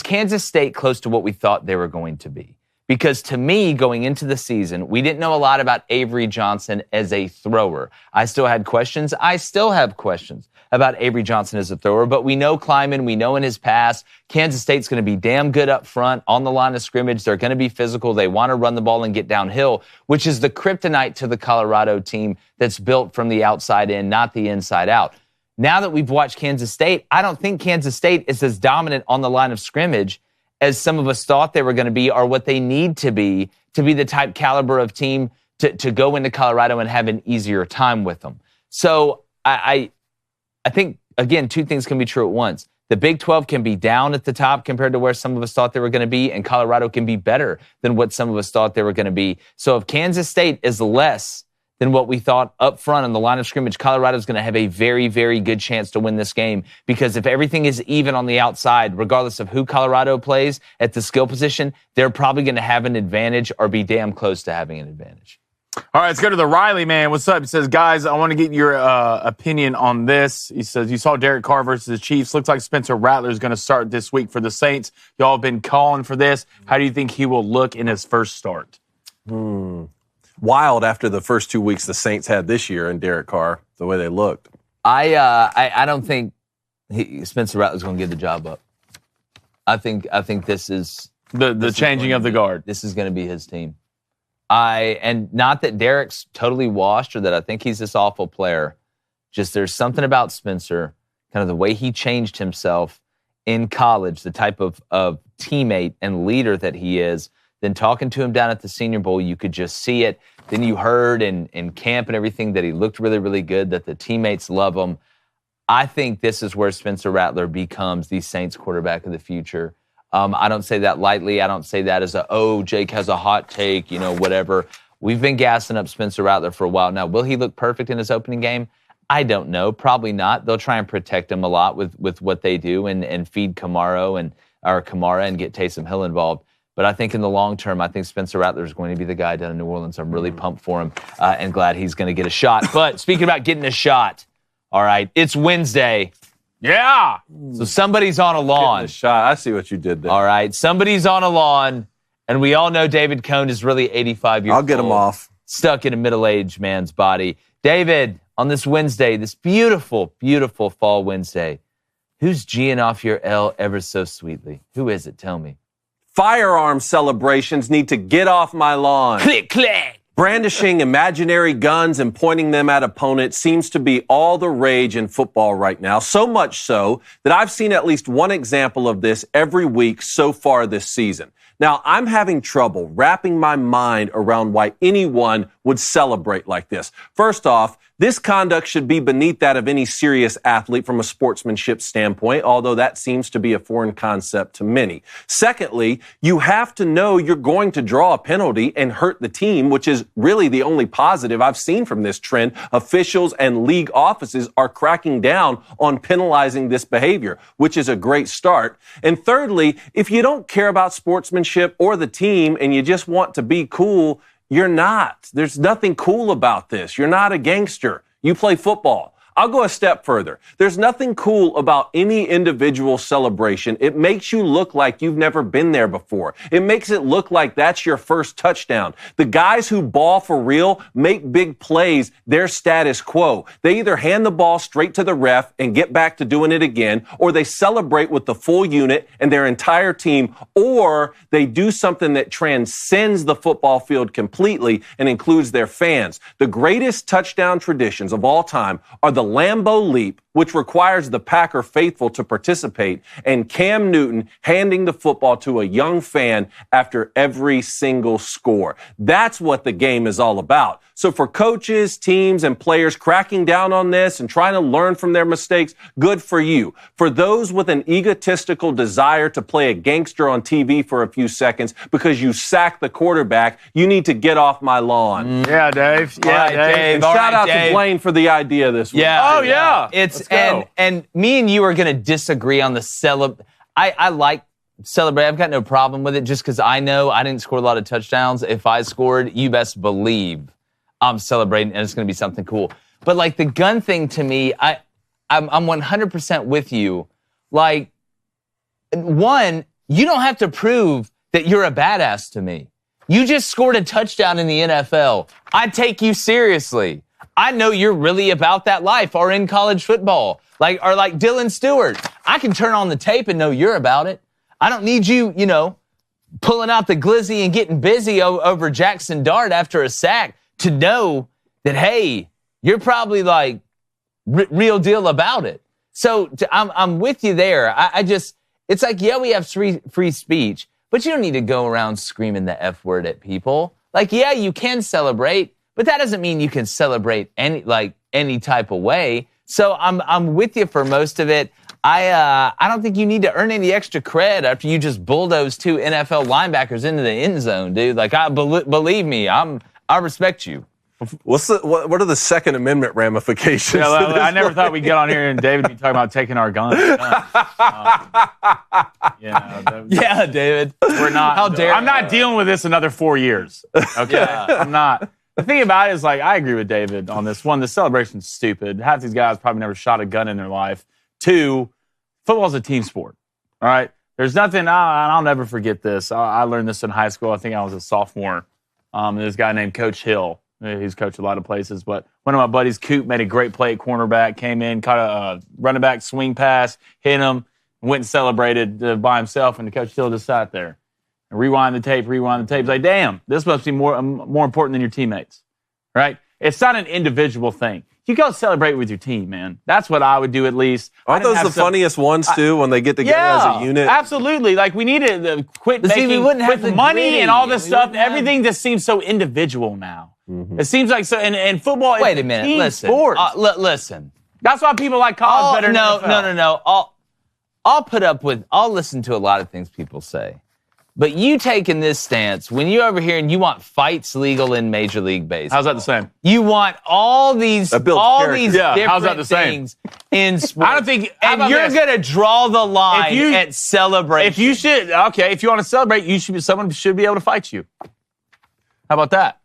A: Kansas State close to what we thought they were going to be? Because to me, going into the season, we didn't know a lot about Avery Johnson as a thrower. I still had questions. I still have questions about Avery Johnson as a thrower, but we know Kleiman, we know in his past, Kansas State's going to be damn good up front on the line of scrimmage. They're going to be physical. They want to run the ball and get downhill, which is the kryptonite to the Colorado team that's built from the outside in, not the inside out. Now that we've watched Kansas State, I don't think Kansas State is as dominant on the line of scrimmage as some of us thought they were going to be, or what they need to be the type caliber of team to go into Colorado and have an easier time with them. So I think, again, 2 things can be true at once. The Big 12 can be down at the top compared to where some of us thought they were going to be, and Colorado can be better than what some of us thought they were going to be. So if Kansas State is less than what we thought up front on the line of scrimmage, Colorado's going to have a very, very good chance to win this game, because if everything is even on the outside, regardless of who Colorado plays at the skill position, they're probably going to have an advantage or be damn close to having an advantage.
B: All right, let's go to the Riley man. What's up? He says, guys, I want to get your opinion on this. He says, you saw Derek Carr versus the Chiefs. Looks like Spencer Rattler is going to start this week for the Saints. Y'all have been calling for this. How do you think he will look in his first start?
E: Wild after the first 2 weeks the Saints had this year and Derek Carr, the way they looked.
A: I don't think Spencer Rattler's going to give the job up. I think this is
B: the changing of the guard.
A: This is going to be his team. And not that Derek's totally washed or that I think he's this awful player. Just there's something about Spencer, kind of the way he changed himself in college, the type of teammate and leader that he is. Then talking to him down at the Senior Bowl, you could just see it. Then you heard in camp and everything that he looked really, really good, that the teammates love him. I think this is where Spencer Rattler becomes the Saints quarterback of the future. I don't say that lightly. I don't say that as Jake has a hot take, whatever. We've been gassing up Spencer Rattler for a while now. Will he look perfect in his opening game? I don't know. Probably not. They'll try and protect him a lot with what they do and feed Kamara and get Taysom Hill involved. But I think in the long term, I think Spencer Rattler is going to be the guy down in New Orleans. I'm really pumped for him and glad he's going to get a shot. But speaking about getting a shot, all right, it's Wednesday.
B: Yeah.
A: So somebody's on a lawn.
E: Getting a shot. I see what you did there.
A: All right, somebody's on a lawn, and we all know David Cohn is really 85 years old.
E: I'll get him off.
A: Stuck in a middle-aged man's body. David, on this Wednesday, this beautiful, beautiful fall Wednesday, who's G'ing off your L ever so sweetly? Who is it? Tell me.
E: Firearm celebrations need to get off my lawn.
A: Click, click.
E: Brandishing imaginary guns and pointing them at opponents seems to be all the rage in football right now. So much so that I've seen at least one example of this every week so far this season. Now, I'm having trouble wrapping my mind around why anyone would celebrate like this. First off, this conduct should be beneath that of any serious athlete from a sportsmanship standpoint, although that seems to be a foreign concept to many. Secondly, you have to know you're going to draw a penalty and hurt the team, which is really the only positive I've seen from this trend. Officials and league offices are cracking down on penalizing this behavior, which is a great start. And thirdly, if you don't care about sportsmanship or the team and you just want to be cool, you're not. There's nothing cool about this. You're not a gangster. You play football. I'll go a step further. There's nothing cool about any individual celebration. It makes you look like you've never been there before. It makes it look like that's your first touchdown. The guys who ball for real make big plays. They're status quo. They either hand the ball straight to the ref and get back to doing it again, or they celebrate with the full unit and their entire team, or they do something that transcends the football field completely and includes their fans. The greatest touchdown traditions of all time are the Lambeau Leap, which requires the Packer faithful to participate, and Cam Newton handing the football to a young fan after every single score. That's what the game is all about. So for coaches, teams, and players cracking down on this and trying to learn from their mistakes, good for you. For those with an egotistical desire to play a gangster on TV for a few seconds because you sacked the quarterback, you need to get off my lawn.
B: Yeah, Dave. Yeah,
A: All right, Dave.
E: And
A: All
E: shout
A: right,
E: out
A: Dave.
E: to Blaine for the idea this week.
A: Yeah.
B: Oh, yeah.
A: It's
B: Let's go.
A: and me and you are going to disagree on the I like celebrate. I've got no problem with it just because I know I didn't score a lot of touchdowns. If I scored, you best believe I'm celebrating and it's going to be something cool. But like the gun thing to me, I'm 100% with you. Like, one, you don't have to prove that you're a badass to me. You just scored a touchdown in the NFL. I take you seriously. I know you're really about that life, or in college football, like Dylan Stewart. I can turn on the tape and know you're about it. I don't need you, pulling out the glizzy and getting busy over Jackson Dart after a sack to know that, hey, you're probably like real deal about it. So I'm with you there. It's like, yeah, we have free speech, but you don't need to go around screaming the F word at people. Like, yeah, you can celebrate, but that doesn't mean you can celebrate any type of way. So I'm with you for most of it. I don't think you need to earn any extra cred after you just bulldoze 2 NFL linebackers into the end zone, dude. Like, believe me, I respect you.
E: What are the Second Amendment ramifications?
B: Yeah, I never thought we'd get on here and David be talking about taking our guns.
A: Yeah, David.
B: We're not.
A: How dare
B: I'm not dealing with this another 4 years. Okay,
A: Yeah.
B: I'm not. The thing about it is, like, I agree with David on this. One, the celebration's stupid. Half these guys probably never shot a gun in their life. 2, football's a team sport. All right, there's nothing. I'll never forget this. I learned this in high school. I think I was a sophomore. This guy named Coach Hill. He's coached a lot of places, but one of my buddies, Coop, made a great play at cornerback, came in, caught a running back swing pass, hit him, went and celebrated by himself, and the Coach Hill just sat there. And rewind the tape. He's like, damn, this must be more important than your teammates, right? It's not an individual thing. You go celebrate with your team, man. That's what I would do at least.
E: Aren't those the funniest ones, too, when they get together as a unit?
B: Absolutely. Like, we need to quit
A: But see,
B: making,
A: we wouldn't have
B: with
A: the
B: money
A: gritty.
B: and all this
A: We
B: stuff,
A: wouldn't have-
B: everything just seems so individual now.
E: Mm-hmm.
B: It seems like so, and football is
A: Wait a minute.
B: team
A: Listen.
B: sports.
A: Listen.
B: That's why people like college better than NFL.
A: No. I'll listen to a lot of things people say. But you taking this stance, when you're over here and you want fights legal in Major League Baseball.
B: How's that the same?
A: You want all these
E: That builds character.
B: Yeah,
A: different
B: how's that the same?
A: things in sports.
B: I don't think. how
A: And
B: about
A: you're
B: this?
A: going to draw the line at celebration.
B: If you should, okay, if you want to celebrate, someone should be able to fight you. How about that?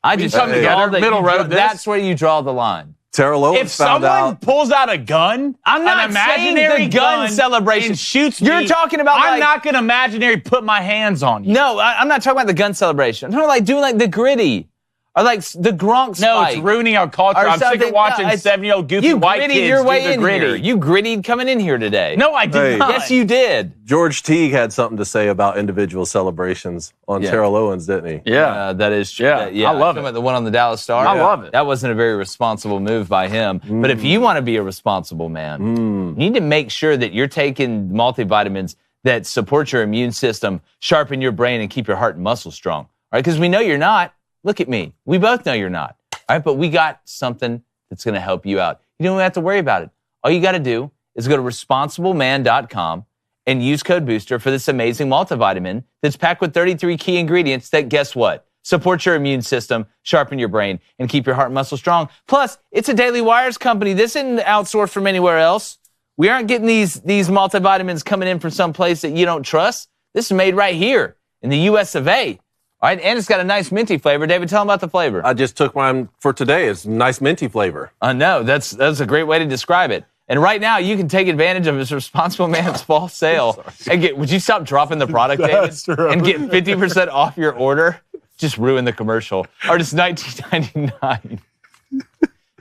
A: I just
B: come together, middle road this.
A: That's where you draw the line.
E: Terrell Owens
B: If
E: found
B: someone
E: out.
B: pulls out a gun,
A: I'm not
B: an imaginary
A: saying the gun celebration.
B: and shoots me,
A: You're talking about,
B: I'm
A: like-
B: not going to imaginary put my hands on you.
A: No, I'm not talking about the gun celebration. I'm talking about doing the gritty. Or like the Gronk spike.
B: No, it's ruining our culture. I'm sick of watching 7-year-old goofy white kids
A: your way
B: do the
A: in
B: gritty.
A: here. You grittied coming in here today.
B: No, I did not.
A: Yes, you did.
E: George Teague had something to say about individual celebrations on Terrell Owens, didn't he?
B: Yeah.
A: That is true.
B: Yeah, I love it.
A: About the one on the Dallas Star.
B: I love it.
A: That wasn't a very responsible move by him. But if you want to be a responsible man, you need to make sure that you're taking multivitamins that support your immune system, sharpen your brain, and keep your heart and muscles strong. All right? Because we know you're not. Look at me. We both know you're not. All right, but we got something that's going to help you out. You don't have to worry about it. All you got to do is go to responsibleman.com and use code BOOSTER for this amazing multivitamin that's packed with 33 key ingredients that, guess what? Support your immune system, sharpen your brain, and keep your heart and muscle strong. Plus, it's a Daily Wires company. This isn't outsourced from anywhere else. We aren't getting these multivitamins coming in from some place that you don't trust. This is made right here in the U.S. of A. All right, and it's got a nice minty flavor. David, tell them about the flavor.
E: I just took mine for today. It's a nice minty flavor.
A: No, that's a great way to describe it. And right now, you can take advantage of this Responsible Man's fall sale. And would you stop dropping the product, David? And get 50% off your order? Just ruin the commercial. Or just $19.99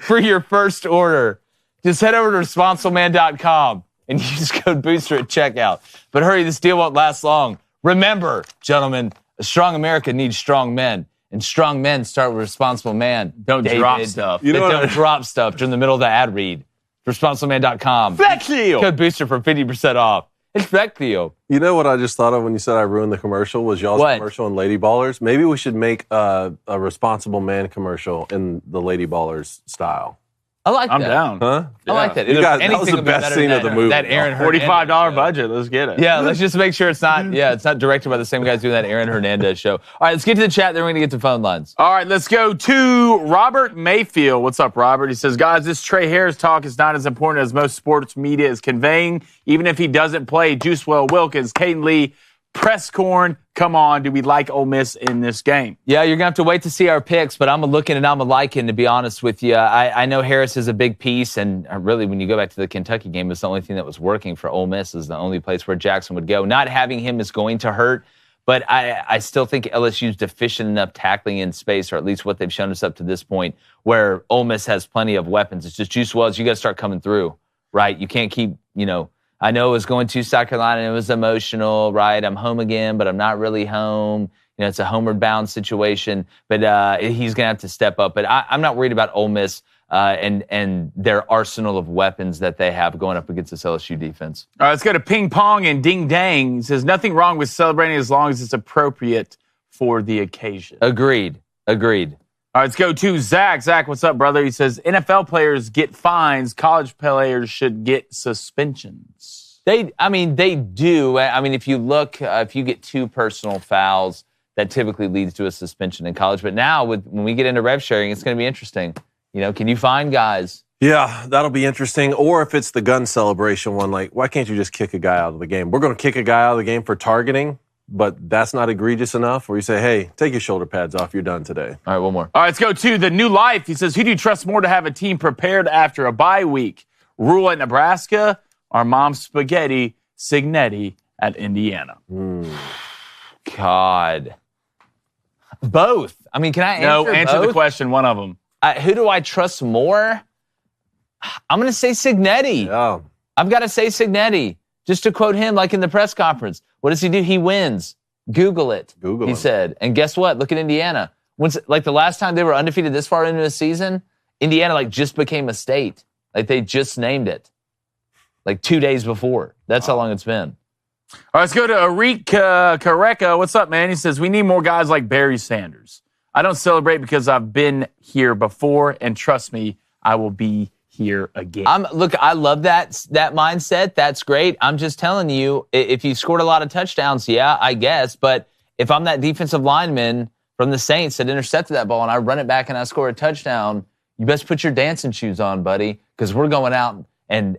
A: for your first order. Just head over to responsibleman.com and use code BOOSTER at checkout. But hurry, this deal won't last long. Remember, gentlemen, a strong America needs strong men, and strong men start with Responsible Man.
B: Don't drop stuff.
A: Don't drop stuff during the middle of the ad read. ResponsibleMan.com.
B: Flexio.
A: Code BOOSTER for 50% off. It's Flexio.
E: You know what I just thought of when you said I ruined the commercial was y'all's commercial in Lady Ballers? Maybe we should make a Responsible Man commercial in the Lady Ballers style.
A: I like that.
B: I'm down.
E: Huh?
A: I like that.
E: That was the best scene of the movie.
A: That Aaron
B: $45 budget. Let's get it.
A: Yeah, let's just make sure it's not directed by the same guys doing that Aaron Hernandez show. All right, let's get to the chat, then we're going to get to phone lines.
B: All right, let's go to Robert Mayfield. What's up, Robert? He says, guys, this Trey Harris talk is not as important as most sports media is conveying. Even if he doesn't play, Juicewell Wilkins, Caden Lee, Presscorn, come on, do we like Ole Miss in this game?
A: Yeah, you're going to have to wait to see our picks, but I'm a looking and I'm a liking, to be honest with you. I know Harris is a big piece, and really when you go back to the Kentucky game, it's the only thing that was working for Ole Miss, is the only place where Jackson would go. Not having him is going to hurt, but I still think LSU's deficient enough tackling in space, or at least what they've shown us up to this point, where Ole Miss has plenty of weapons. It's just Juice Wells, you got to start coming through, right? You can't keep, I know it was going to South Carolina and it was emotional, right? I'm home again, but I'm not really home. It's a homeward-bound situation, but he's going to have to step up. But I'm not worried about Ole Miss and their arsenal of weapons that they have going up against this LSU defense.
B: All right, let's go to Ping Pong and Ding Dang. He says, nothing wrong with celebrating as long as it's appropriate for the occasion.
A: Agreed.
B: All right, let's go to Zach. Zach, what's up, brother? He says, NFL players get fines. College players should get suspensions.
A: They do. I mean, if you look, if you get 2 personal fouls, that typically leads to a suspension in college. But now, when we get into rev sharing, it's going to be interesting. Can you find guys?
E: Yeah, that'll be interesting. Or if it's the gun celebration one, like, why can't you just kick a guy out of the game? We're going to kick a guy out of the game for targeting, but that's not egregious enough. Where you say, hey, take your shoulder pads off. You're done today.
A: All right, one more.
B: All right, let's go to the New Life. He says, who do you trust more to have a team prepared after a bye week? Rule at Nebraska or Mom Spaghetti Signetti at Indiana?
A: God. Both. I mean, can I answer
B: No, answer
A: both?
B: the question, one of them.
A: Who do I trust more? I'm going to say Signetti.
E: Yeah.
A: I've got to say Signetti. Just to quote him, like in the press conference. What does he do? He wins. Google it, he said. And guess what? Look at Indiana. Like the last time they were undefeated this far into a season, Indiana just became a state. Like they just named it. Like 2 days before. That's how long it's been.
B: All right, let's go to Arik Kareka. What's up, man? He says, we need more guys like Barry Sanders. I don't celebrate because I've been here before, and trust me, I will be here again.
A: Look, I love that mindset. That's great. I'm just telling you, if you scored a lot of touchdowns, yeah, I guess. But if I'm that defensive lineman from the Saints that intercepted that ball and I run it back and I score a touchdown, you best put your dancing shoes on, buddy, because we're going out and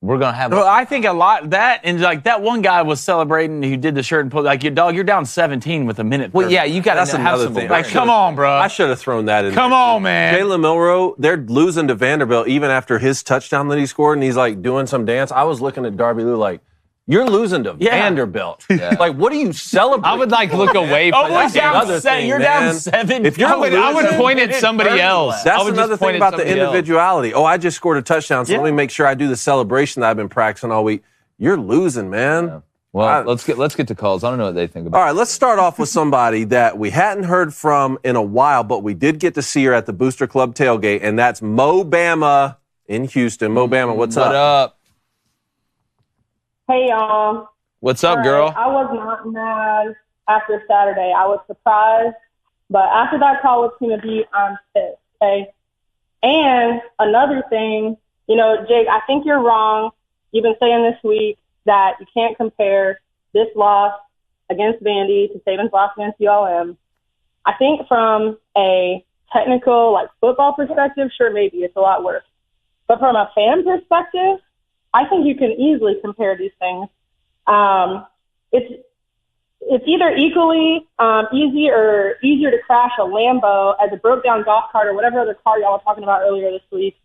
A: we're going to have...
B: Well, I think a lot that, and like that one guy was celebrating who did the shirt and put, like, your dog, you're down 17 with a minute.
A: Well, yeah, you got to have some...
E: thing.
B: Like, come on, bro.
E: I should have thrown that in.
B: Come on, man.
E: Jalen Milroe, they're losing to Vanderbilt even after his touchdown that he scored, and he's like doing some dance. I was looking at Darby Lou like, You're losing to Vanderbilt.
A: Yeah.
E: Like, what are you celebrating?
A: I would look away from
B: You're
E: man.
B: down 7.
E: If you're
A: I would
E: losing,
A: point at somebody else.
E: That's
A: I would
E: another
A: just point
E: thing
A: at
E: about the
A: somebody else.
E: individuality. Oh, I just scored a touchdown, so let me make sure I do the celebration that I've been practicing all week. You're losing, man.
A: Yeah. Well, let's get to calls. I don't know what they think about.
E: All right, let's start off with somebody that we hadn't heard from in a while, but we did get to see her at the Booster Club tailgate, and that's Mo Bama in Houston. Mo Bama, what's up?
A: What up?
G: Hey, y'all.
A: What's up,
G: All right,
A: girl?
G: I was not mad after Saturday. I was surprised. But after that call with Team Beat, I'm pissed, okay? And another thing, Jake, I think you're wrong. You've been saying this week that you can't compare this loss against Vandy to Saban's loss against ULM. I think from a technical, football perspective, sure, maybe it's a lot worse. But from a fan perspective, I think you can easily compare these things. It's either equally easier to crash a Lambo as a broke down golf cart or whatever other car y'all were talking about earlier this week.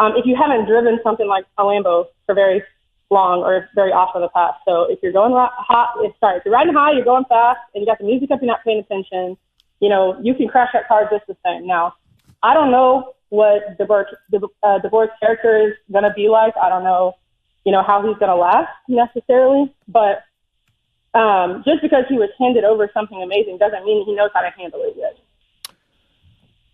G: If you haven't driven something like a Lambo for very long or very often in the past. So if you're going if you're riding high, you're going fast, and you got the music up, you're not paying attention, you can crash that car just the same. Now, I don't know what DeBoer's character is going to be like. I don't know, how he's going to last necessarily, but just because he was handed over something amazing doesn't mean he knows how to handle it yet.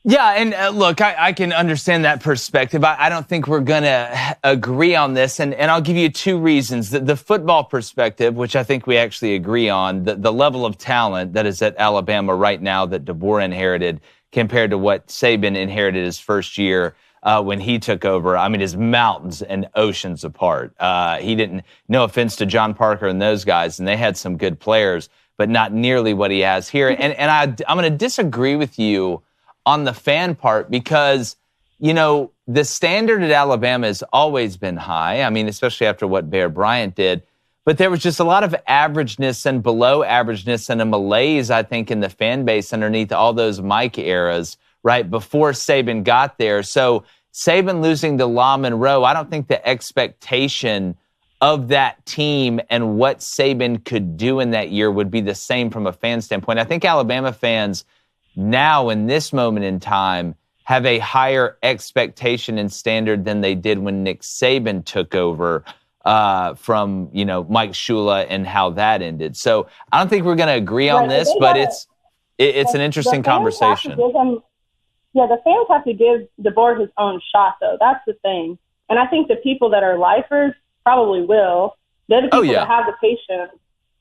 A: Yeah, and look, I can understand that perspective. I don't think we're going to agree on this, and I'll give you two reasons. The football perspective, which I think we actually agree on, the level of talent that is at Alabama right now that DeBoer inherited compared to what Saban inherited his first year when he took over, is mountains and oceans apart. He didn't, no offense to John Parker and those guys, and they had some good players, but not nearly what he has here. And I'm going to disagree with you on the fan part because, the standard at Alabama has always been high. Especially after what Bear Bryant did. But there was just a lot of averageness and below averageness and a malaise, I think, in the fan base underneath all those Mike eras, right, before Saban got there. So Saban losing to La Monroe, I don't think the expectation of that team and what Saban could do in that year would be the same from a fan standpoint. I think Alabama fans now in this moment in time have a higher expectation and standard than they did when Nick Saban took over from, Mike Shula and how that ended. So I don't think we're going to agree on this, but it's an interesting conversation.
G: The fans have to give DeBoer his own shot, though. That's the thing. And I think the people that are lifers probably will. They're the people that have the patience.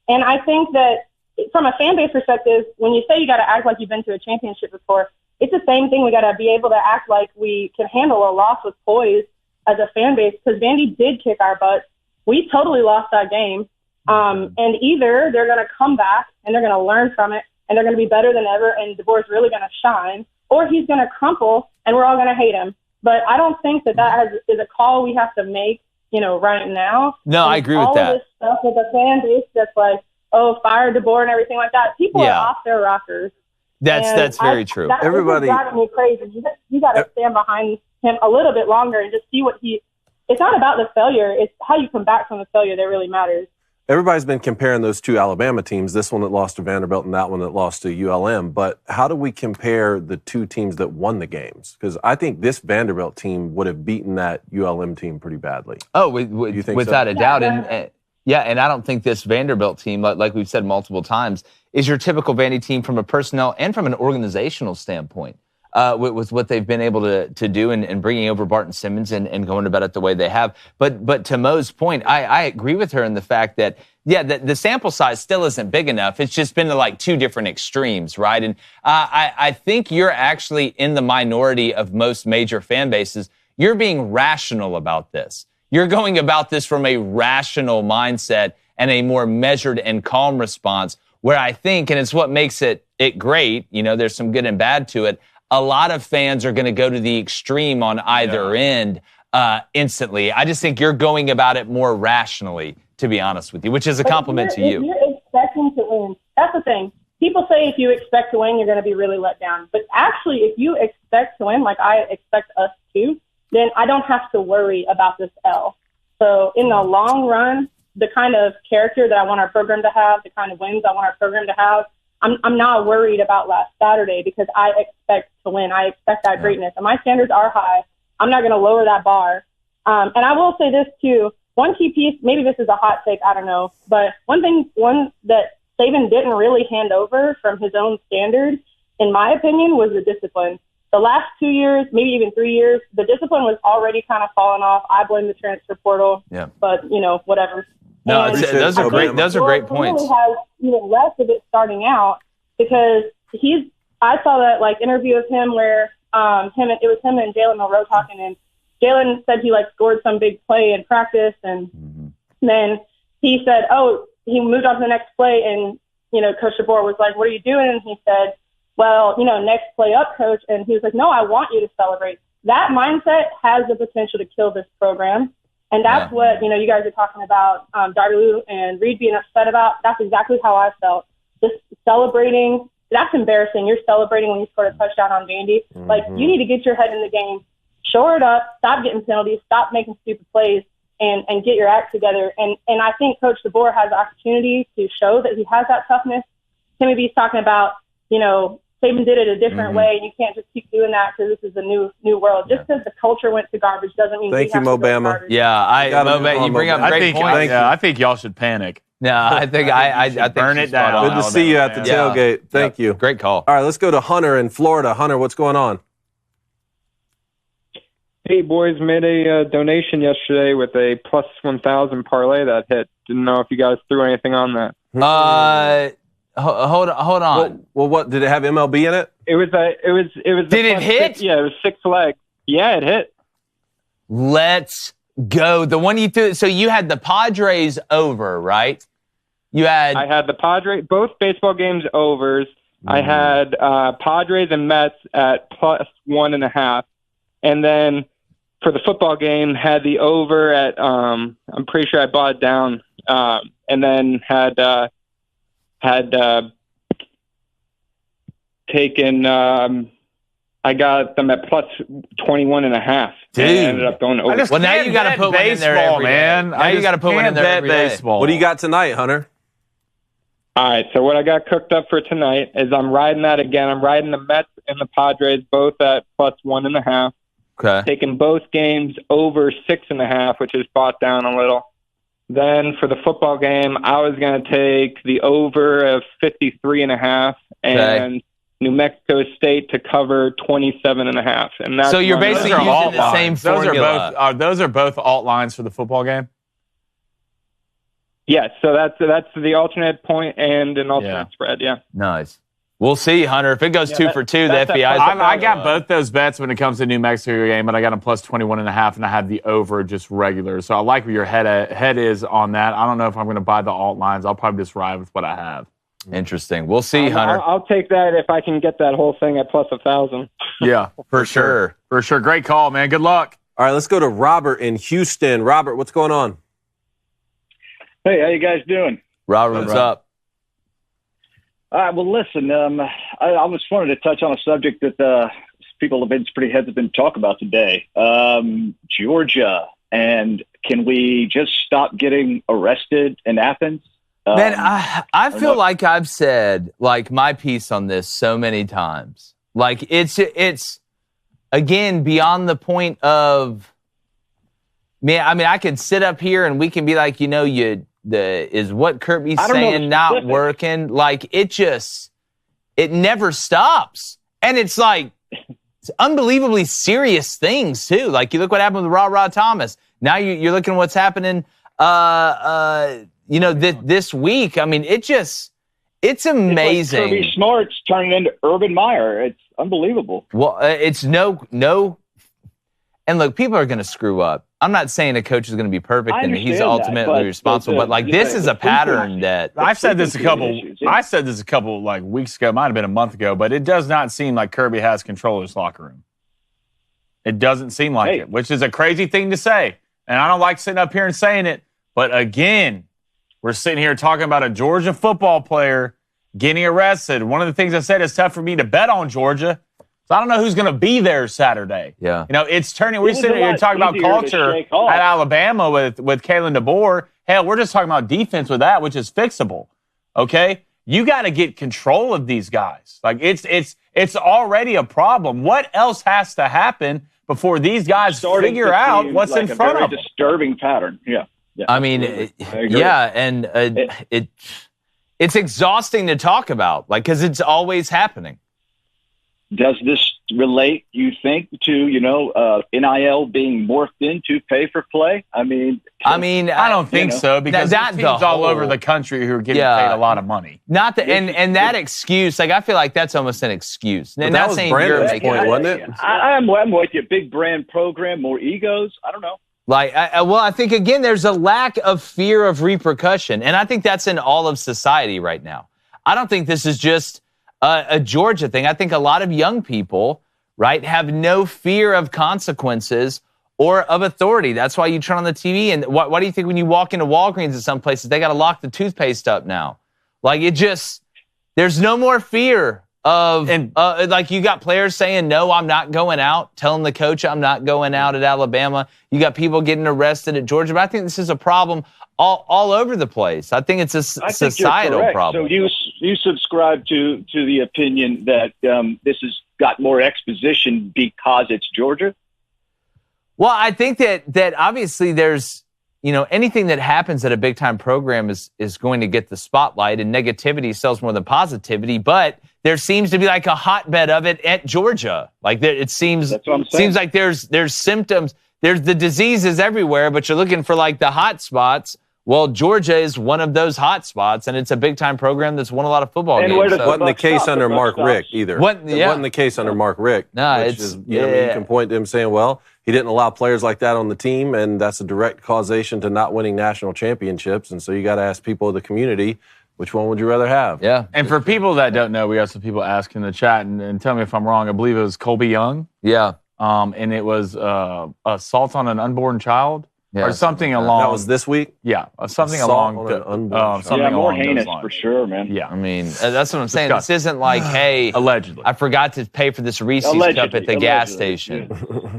G: And I think that from a fan base perspective, when you say you got to act like you've been to a championship before, it's the same thing. We got to be able to act like we can handle a loss with poise as a fan base, because Vandy did kick our butts. We totally lost that game. And either they're going to come back and they're going to learn from it and they're going to be better than ever and DeBoer's really going to shine, or he's going to crumple and we're all going to hate him. But I don't think that is a call we have to make, right now.
A: No, I agree with that.
G: All of this stuff with the fan base that's like, oh, fire DeBoer and everything like that. People are off their rockers.
A: That's very true.
G: Everybody driving me crazy. You got to stand behind him a little bit longer and just see what it's not about the failure. It's how you come back from the failure that really matters.
E: Everybody's been comparing those two Alabama teams, this one that lost to Vanderbilt and that one that lost to ULM. But how do we compare the two teams that won the games? Because I think this Vanderbilt team would have beaten that ULM team pretty badly.
A: Oh, you think without a doubt. And I don't think this Vanderbilt team, like we've said multiple times, is your typical Vandy team from a personnel and from an organizational standpoint. With what they've been able to do and bringing over Barton Simmons and going about it the way they have. But to Mo's point, I agree with her in the fact that, the sample size still isn't big enough. It's just been to two different extremes, right? And I think you're actually in the minority of most major fan bases. You're being rational about this. You're going about this from a rational mindset and a more measured and calm response, where I think, and it's what makes it great, there's some good and bad to it, a lot of fans are going to go to the extreme on either end instantly. I just think you're going about it more rationally, to be honest with you, which is a compliment to you.
G: If you're expecting to win, that's the thing. People say if you expect to win, you're going to be really let down. But actually, if you expect to win, like I expect us to, then I don't have to worry about this L. So in the long run, the kind of character that I want our program to have, the kind of wins I want our program to have, I'm not worried about last Saturday because I expect to win. I expect that greatness. And my standards are high. I'm not going to lower that bar. And I will say this, too. One key piece, maybe this is a hot take, I don't know. But one that Saban didn't really hand over from his own standard, in my opinion, was the discipline. The last 2 years, maybe even 3 years, the discipline was already kind of falling off. I blame the transfer portal, but, whatever.
A: No, those are great points.
G: He has even less of it starting out because I saw that interview of him where it was him and Jalen Monroe talking, and Jalen said he scored some big play in practice, and then he said, he moved on to the next play, and Coach DeBoer was like, "What are you doing?" And he said, "Well, next play up, Coach." And he was like, "No, I want you to celebrate." That mindset has the potential to kill this program. And that's what, you guys are talking about, Darlou and Reed being upset about. That's exactly how I felt. Just celebrating. That's embarrassing. You're celebrating when you scored a touchdown on Vandy. You need to get your head in the game, shore it up, stop getting penalties, stop making stupid plays, and get your act together. And I think Coach DeBoer has the opportunity to show that he has that toughness. Timmy B's talking about, Saban did it a different way, and you can't just keep doing that because this is a new world. Just because the culture went to garbage doesn't mean
E: Thank you, Mobama.
A: You bring up great points.
B: I think y'all should panic.
A: No, I think I think
B: burn it down.
E: Good to see you at the tailgate. Thank you.
A: Great call.
E: All right, let's go to Hunter in Florida. Hunter, what's going on?
H: Hey, boys, made a donation yesterday with a plus 1,000 parlay that hit. Didn't know if you guys threw anything on that.
A: Hold on.
E: Well, what did it have MLB in it?
H: It was.
A: Did it hit?
H: Yeah, it was 6 legs. Yeah, it hit.
A: Let's go. The one you threw. So you had the Padres over, right?
H: I had the Padres, both baseball games overs. I had Padres and Mets at plus 1.5, and then for the football game had the over at. I'm pretty sure I bought it down, and then had taken. I got them at plus 21.5.
A: Dude,
H: and I ended up going over.
A: Well, now you got to put one in there every
B: man.
A: Now you got to put one in there every day.
B: Baseball.
E: What do you got tonight, Hunter?
H: All right, so what I got cooked up for tonight is I'm riding that again. I'm riding the Mets and the Padres both at plus 1.5.
A: Okay.
H: Taking both games over 6.5, which is bought down a little. Then for the football game, I was going to take the over of 53.5 and New Mexico State to cover 27.5. And that's
A: so you're basically using the same formula.
B: Those are both alt lines for the football game?
H: Yes, so that's the alternate point and an alternate spread,
A: Nice. We'll see, Hunter. If it goes 2 for 2, the FBI.
B: I got both those bets when it comes to New Mexico game, but I got them plus 21.5, and I had the over just regular. So I like where your head is on that. I don't know if I'm going to buy the alt lines. I'll probably just ride with what I have.
A: Interesting. We'll see, Hunter.
H: I'll take that if I can get that whole thing at plus 1,000.
B: Yeah, for sure. For sure. Great call, man. Good luck.
E: All right, let's go to Robert in Houston. Robert, what's going on?
I: Hey, how you guys doing?
A: Robert, what's up?
I: All right, well, listen, I just wanted to touch on a subject that people have been pretty hesitant to talk about today. Georgia, and can we just stop getting arrested in Athens?
A: Man, I feel like I've said my piece on this so many times. It's again beyond the point of man. I mean, I could sit up here and we can be like, is what Kirby's saying not working? It never stops, and it's unbelievably serious things too. You look what happened with Ra Thomas. Now you're looking at what's happening. This week. I mean, it's amazing.
I: It's Kirby Smart's turning into Urban Meyer. It's unbelievable.
A: Well, it's no. And look, people are going to screw up. I'm not saying a coach is going to be perfect and he's ultimately responsible, but this is a pattern that
B: I've said this a couple weeks ago, might have been a month ago, but it does not seem like Kirby has control of his locker room. It doesn't seem like it, which is a crazy thing to say. And I don't like sitting up here and saying it, but again, we're sitting here talking about a Georgia football player getting arrested. One of the things I said is tough for me to bet on Georgia. So I don't know who's going to be there Saturday.
A: Yeah.
B: It's turning. We're sitting here talking about culture at Alabama with Kalen DeBoer. Hell, we're just talking about defense with that, which is fixable. Okay? You got to get control of these guys. Like, it's already a problem. What else has to happen before these guys figure out what's like in front of them?
I: Disturbing pattern. Yeah.
A: I mean, yeah, and it's exhausting to talk about, like, because it's always happening.
I: Does this relate, you think, to, NIL being morphed into pay for play? I
B: don't think so, because there's teams all over the country who are getting paid a lot of money.
A: Not the and that excuse, like, I feel like that's almost an excuse.
E: And that was Brando's point, wasn't it?
I: I'm with you. Big brand program, more egos. I don't know.
A: Like, I think, again, there's a lack of fear of repercussion. And I think that's in all of society right now. I don't think this is just a Georgia thing. I think a lot of young people, right, have no fear of consequences or of authority. That's why you turn on the TV. And why do you think when you walk into Walgreens at some places, they got to lock the toothpaste up now? Like, there's no more fear of, like, you got players saying, no, I'm not going out, telling the coach I'm not going out at Alabama. You got people getting arrested at Georgia. But I think this is a problem all over the place. I think it's a societal problem.
I: So you subscribe to the opinion that this has got more exposition because it's Georgia?
A: Well, I think that obviously there's, anything that happens at a big-time program is going to get the spotlight, and negativity sells more than positivity, but there seems to be like a hotbed of it at Georgia. Like, it seems like there's symptoms. There's the disease is everywhere, but you're looking for like the hot spots. Well, Georgia is one of those hot spots, and it's a big-time program that's won a lot of football games.
E: It wasn't the case under Mark Richt either. It wasn't the case under Mark Richt.
A: No,
E: you can point to him saying, well, he didn't allow players like that on the team, and that's a direct causation to not winning national championships. And so you got to ask people of the community, which one would you rather have?
B: Yeah. And for people that don't know, we have some people asking in the chat, and tell me if I'm wrong. I believe it was Colby Young.
A: Yeah.
B: And it was assault on an unborn child. Yeah, or something along.
E: That was this week?
B: Yeah, something along.
I: More heinous for sure, man.
A: Yeah, I mean, that's what I'm saying. This isn't like, hey,
B: allegedly,
A: I forgot to pay for this Reese's cup at the gas station.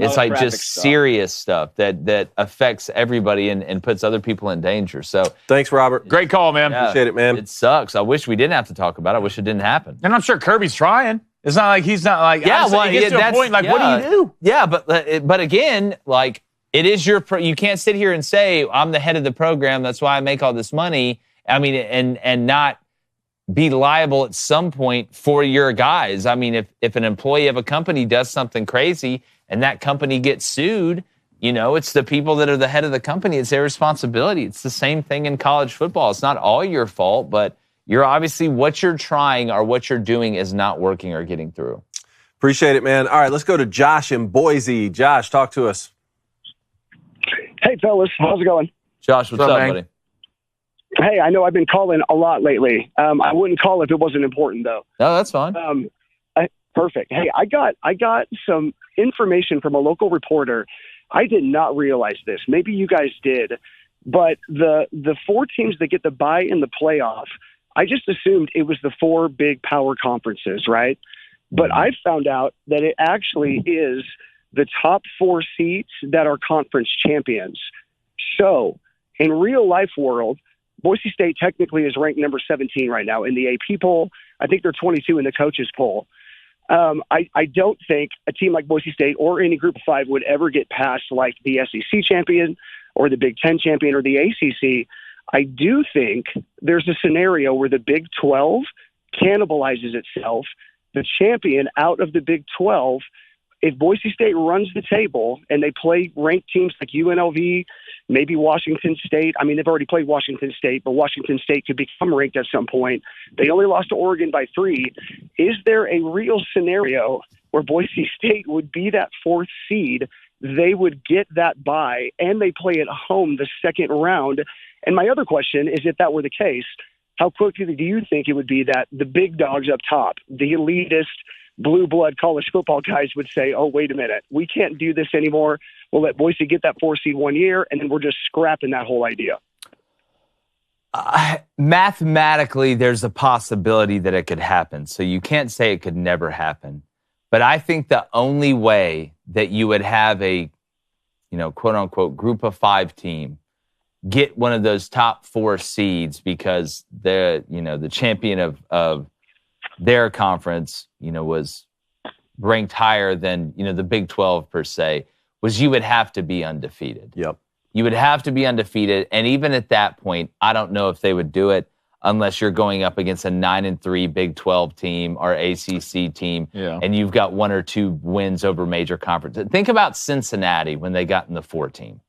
A: It's like just serious stuff that affects everybody and puts other people in danger. So,
E: thanks, Robert.
B: Great call, man.
A: Yeah,
E: appreciate it, man.
A: It sucks. I wish we didn't have to talk about it. I wish it didn't happen.
B: And I'm sure Kirby's trying. It's not like he's not like. Yeah, well, he gets to a point like, what do you do?
A: Yeah, but again, like. It is you can't sit here and say, I'm the head of the program, that's why I make all this money. I mean, and not be liable at some point for your guys. I mean, if an employee of a company does something crazy and that company gets sued, it's the people that are the head of the company. It's their responsibility. It's the same thing in college football. It's not all your fault, but you're obviously what you're trying or what you're doing is not working or getting through.
E: Appreciate it, man. All right, let's go to Josh in Boise. Josh, talk to us.
J: Hey, fellas. How's it going?
A: Josh, what's up, buddy?
J: Hey, I know I've been calling a lot lately. I wouldn't call if it wasn't important, though.
A: No, that's fine.
J: Perfect. Hey, I got some information from a local reporter. I did not realize this. Maybe you guys did. But the 4 teams that get the bye in the playoff, I just assumed it was the 4 big power conferences, right? But I found out that it actually is the top 4 seats that are conference champions. So in real life world, Boise State technically is ranked number 17 right now in the AP poll. I think they're 22 in the coaches poll. I don't think a team like Boise State or any group of 5 would ever get past like the SEC champion or the Big Ten champion or the ACC. I do think there's a scenario where the Big 12 cannibalizes itself. The champion out of the Big 12, if Boise State runs the table and they play ranked teams like UNLV, maybe Washington State. I mean, they've already played Washington State, but Washington State could become ranked at some point. They only lost to Oregon by 3. Is there a real scenario where Boise State would be that 4th seed? They would get that bye, and they play at home the second round. And my other question is, if that were the case, how quickly do you think it would be that the big dogs up top, the elitist, blue blood college football guys would say, oh, wait a minute, we can't do this anymore. We'll let Boise get that 4 seed 1 year, and then we're just scrapping that whole idea.
A: Mathematically, there's a possibility that it could happen. So you can't say it could never happen. But I think the only way that you would have a, quote unquote, group of 5 team get one of those top 4 seeds because the champion of their conference, was ranked higher than, the Big 12 per se, was you would have to be undefeated.
E: Yep.
A: You would have to be undefeated. And even at that point, I don't know if they would do it unless you're going up against a 9-3 Big 12 team or ACC team, and you've got 1 or 2 wins over major conferences. Think about Cincinnati when they got in the 4 team.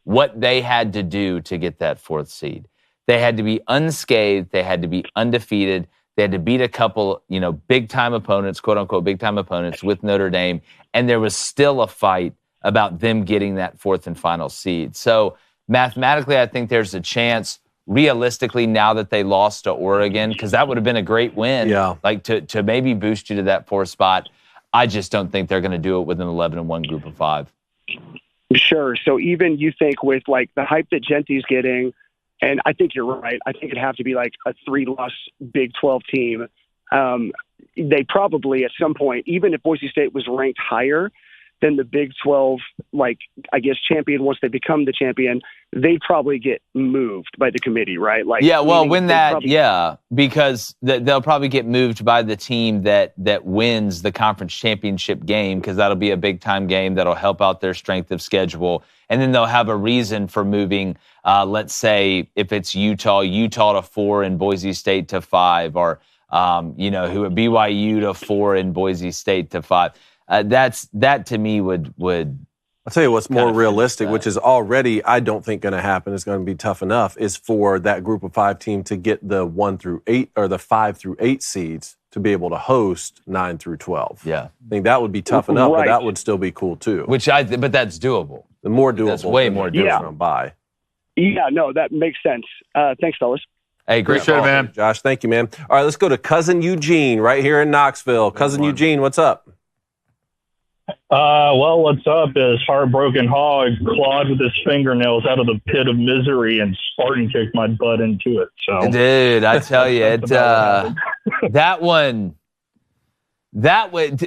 A: What they had to do to get that 4th seed. They had to be unscathed. They had to be undefeated. They had to beat a couple, big-time opponents, quote-unquote big-time opponents with Notre Dame, and there was still a fight about them getting that 4th and final seed. So mathematically, I think there's a chance, realistically, now that they lost to Oregon, because that would have been a great win, to maybe boost you to that 4th spot. I just don't think they're going to do it with an 11-1 group of 5.
J: Sure. So even you think with like the hype that Gentie's getting, and I think you're right, I think it'd have to be like a 3-loss Big 12 team. They probably at some point, even if Boise State was ranked higher than the Big 12, champion, once they become the champion, they probably get moved by the committee, right?
A: Because they'll probably get moved by the team that wins the conference championship game, because that'll be a big-time game that'll help out their strength of schedule. And then they'll have a reason for moving, let's say, if it's Utah to 4 and Boise State to 5, or, BYU to 4 and Boise State to 5. That to me would.
E: I'll tell you what's more realistic, which is already, I don't think going to happen. It's going to be tough enough, is for that group of 5 team to get the 1 through 8 or the 5 through 8 seeds to be able to host 9 through 12.
A: Yeah,
E: I think that would be tough enough, but that would still be cool too.
A: But that's doable.
E: The more doable,
A: that's way more doable.
E: By.
J: Yeah, no, that makes sense. Thanks, fellas.
A: Hey, great
B: show, man.
E: Josh, thank you, man. All right, let's go to Cousin Eugene right here in Knoxville. Cousin Eugene, what's up?
K: What's up is Heartbroken Hog clawed with his fingernails out of the pit of misery and Spartan kicked my butt into it. So,
A: dude, I tell you,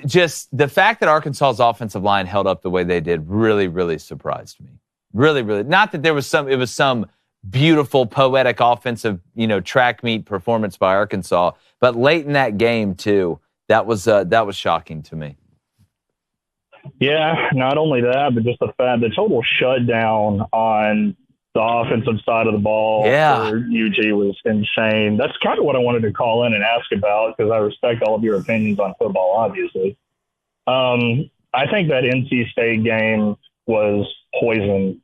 A: just the fact that Arkansas's offensive line held up the way they did really, really surprised me. Really, really. Not that it was some beautiful, poetic offensive, track meet performance by Arkansas, but late in that game too, that was shocking to me.
K: Yeah, not only that, but just the total shutdown on the offensive side of the ball for UG was insane. That's kind of what I wanted to call in and ask about, because I respect all of your opinions on football, obviously. I think that NC State game was poison.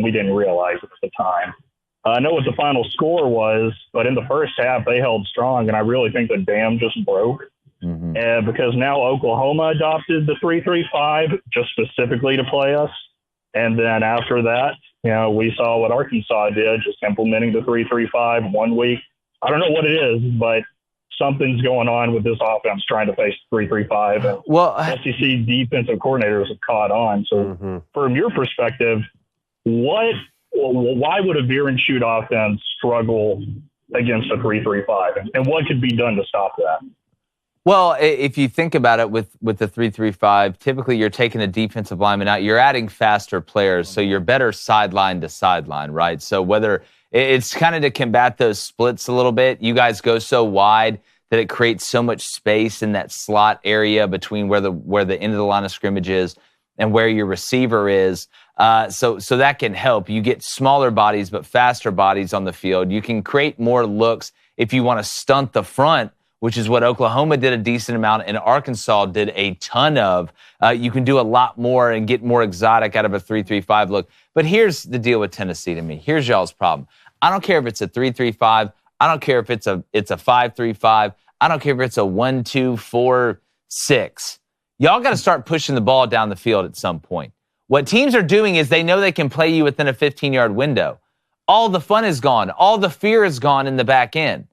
K: We didn't realize it at the time. I know what the final score was, but in the first half, they held strong, and I really think the dam just broke. Mm-hmm. Because now Oklahoma adopted the 3-3-5 just specifically to play us. And then after that, we saw what Arkansas did, just implementing the 3-3-5 1 week. I don't know what it is, but something's going on with this offense trying to face 3-3-5.
A: Well,
K: SEC defensive coordinators have caught on. So from your perspective, why would a veer and shoot offense struggle against a 3-3-5? And what could be done to stop that?
A: Well, if you think about it with the 3-3-5, typically you're taking a defensive lineman out. You're adding faster players, so you're better sideline to sideline, right? So whether it's kind of to combat those splits a little bit, you guys go so wide that it creates so much space in that slot area between where the end of the line of scrimmage is and where your receiver is. So that can help. You get smaller bodies but faster bodies on the field. You can create more looks if you want to stunt the front, which is what Oklahoma did a decent amount and Arkansas did a ton of. You can do a lot more and get more exotic out of a 3-3-5 look. But here's the deal with Tennessee to me. Here's y'all's problem. I don't care if it's a 3-3-5. I don't care if it's a 5-3-5. I don't care if it's a 1-2-4-6. Y'all got to start pushing the ball down the field at some point. What teams are doing is they know they can play you within a 15-yard window. All the fun is gone. All the fear is gone in the back end.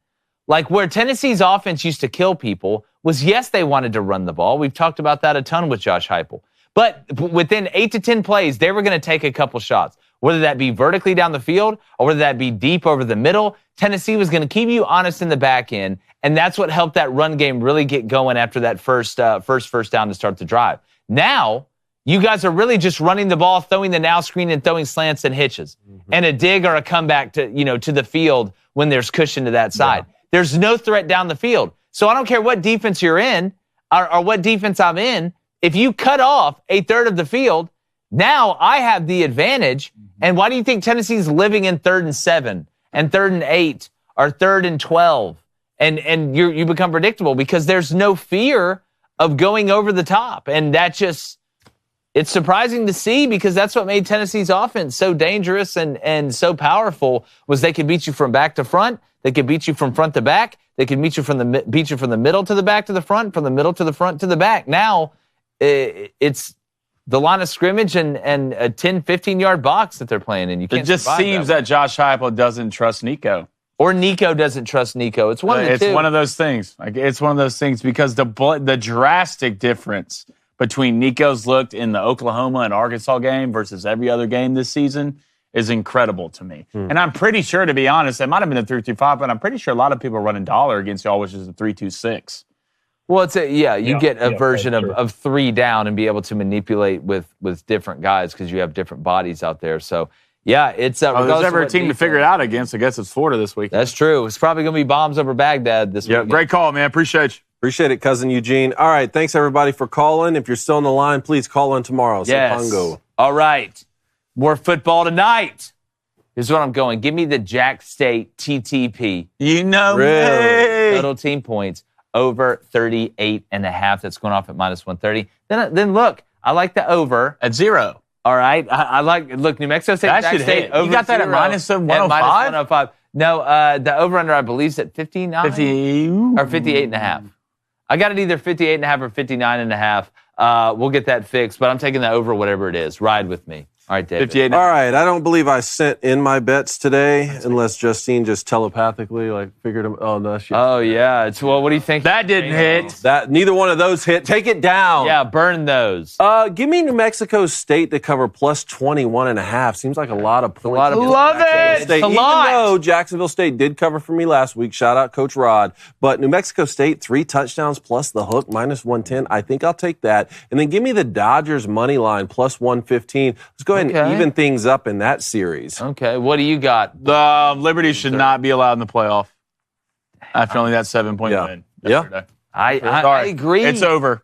A: Like where Tennessee's offense used to kill people was, yes, they wanted to run the ball. We've talked about that a ton with Josh Heupel. But within 8 to 10 plays, they were going to take a couple shots, whether that be vertically down the field or whether that be deep over the middle. Tennessee was going to keep you honest in the back end, and that's what helped that run game really get going after that first down to start the drive. Now, You guys are really just running the ball, throwing the now screen, and throwing slants and hitches, and a dig or a comeback to the field when there's cushion to that side. Yeah. There's no threat down the field. So I don't care what defense you're in or what defense I'm in. If you cut off a third of the field, now I have the advantage. And why do you think Tennessee's living in 3rd and 7 and 3rd and 8 or 3rd and 12? And you become predictable because there's no fear of going over the top. And it's surprising to see because that's what made Tennessee's offense so dangerous and so powerful was they could beat you from back to front. They could beat you from front to back. They could beat you from the middle to the back to the front, from the middle to the front to the back. Now it's the line of scrimmage and a 10, 15-yard box that they're playing in. You can't.
B: It just seems that Josh Heupel doesn't trust Nico.
A: Or Nico doesn't trust Nico. It's one of the two.
B: It's one of those things. It's one of those things because the drastic difference between Nico's look in the Oklahoma and Arkansas game versus every other game this season is incredible to me. And I'm pretty sure, to be honest, it might have been a 3-3-5, but I'm pretty sure a lot of people are running dollar against y'all, which is a 3-2-6.
A: Well, you get a version of 3 down and be able to manipulate with different guys because you have different bodies out there. So, yeah, it's
B: there's ever a team to figure it out against. I guess it's Florida this week.
A: That's true. It's probably going to be bombs over Baghdad this week.
B: Yeah, great call, man. Appreciate you.
E: Appreciate it, Cousin Eugene. All right, thanks, everybody, for calling. If you're still on the line, please call in tomorrow.
A: Yes. All right. More football tonight. Here's what I'm going. Give me the Jack State TTP.
B: You know
A: me. Total team points over 38.5. That's going off at -130. Then look, I like the over.
B: At 0.
A: All right. I like, look, New Mexico State,
B: that
A: Jack
B: should
A: State
B: hit.
A: over
B: You got that
A: 0
B: at -105?
A: -105. No, the over-under, I believe, is at 59.
B: 50.
A: Or 58.5. I got it either 58.5 or 59.5. We'll get that fixed, but I'm taking the over whatever it is. Ride with me. All right, David.
B: 58.
E: All right, I don't believe I sent in my bets today, unless Justine just telepathically figured them. Oh no,
A: yeah. Well, what do you think?
B: That didn't hit.
E: That neither one of those hit. Take it down.
A: Yeah, burn those.
E: Give me New Mexico State to cover +21.5. Seems like a lot of points.
B: Love it.
E: State. Even though Jacksonville State did cover for me last week. Shout out Coach Rod. But New Mexico State 3 touchdowns plus the hook -110. I think I'll take that. And then give me the Dodgers money line +115. Let's go ahead and even things up in that series.
A: Okay, what do you got?
B: The Liberty should not be allowed in the playoff after only that 7-point win yesterday.
A: I agree.
B: It's over.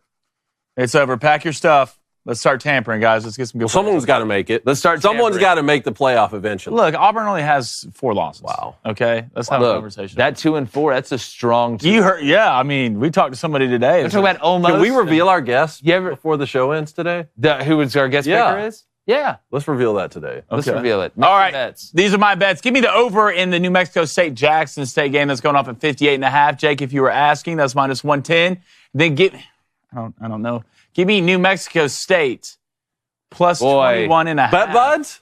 B: It's over. Pack your stuff. Let's start tampering, guys. Let's get some good.
E: Someone's got to make it.
A: Let's start.
E: Someone's got to make the playoff eventually.
B: Look, Auburn only has 4 losses.
E: Wow.
B: Okay, let's have a conversation.
A: That 2-4. That's a strong team.
B: You heard? Yeah, I mean, we talked to somebody today.
A: We're talking about almost.
E: Can we reveal our guest before the show ends today?
A: Who was our guest picker is? Yeah.
E: Let's reveal that today.
A: Let's reveal it.
B: All right. Bets. These are my bets. Give me the over in the New Mexico State-Jackson State game that's going off at 58.5. Jake, if you were asking, that's -110. Then I don't know. Give me New Mexico State +21.5.
E: Bet buds?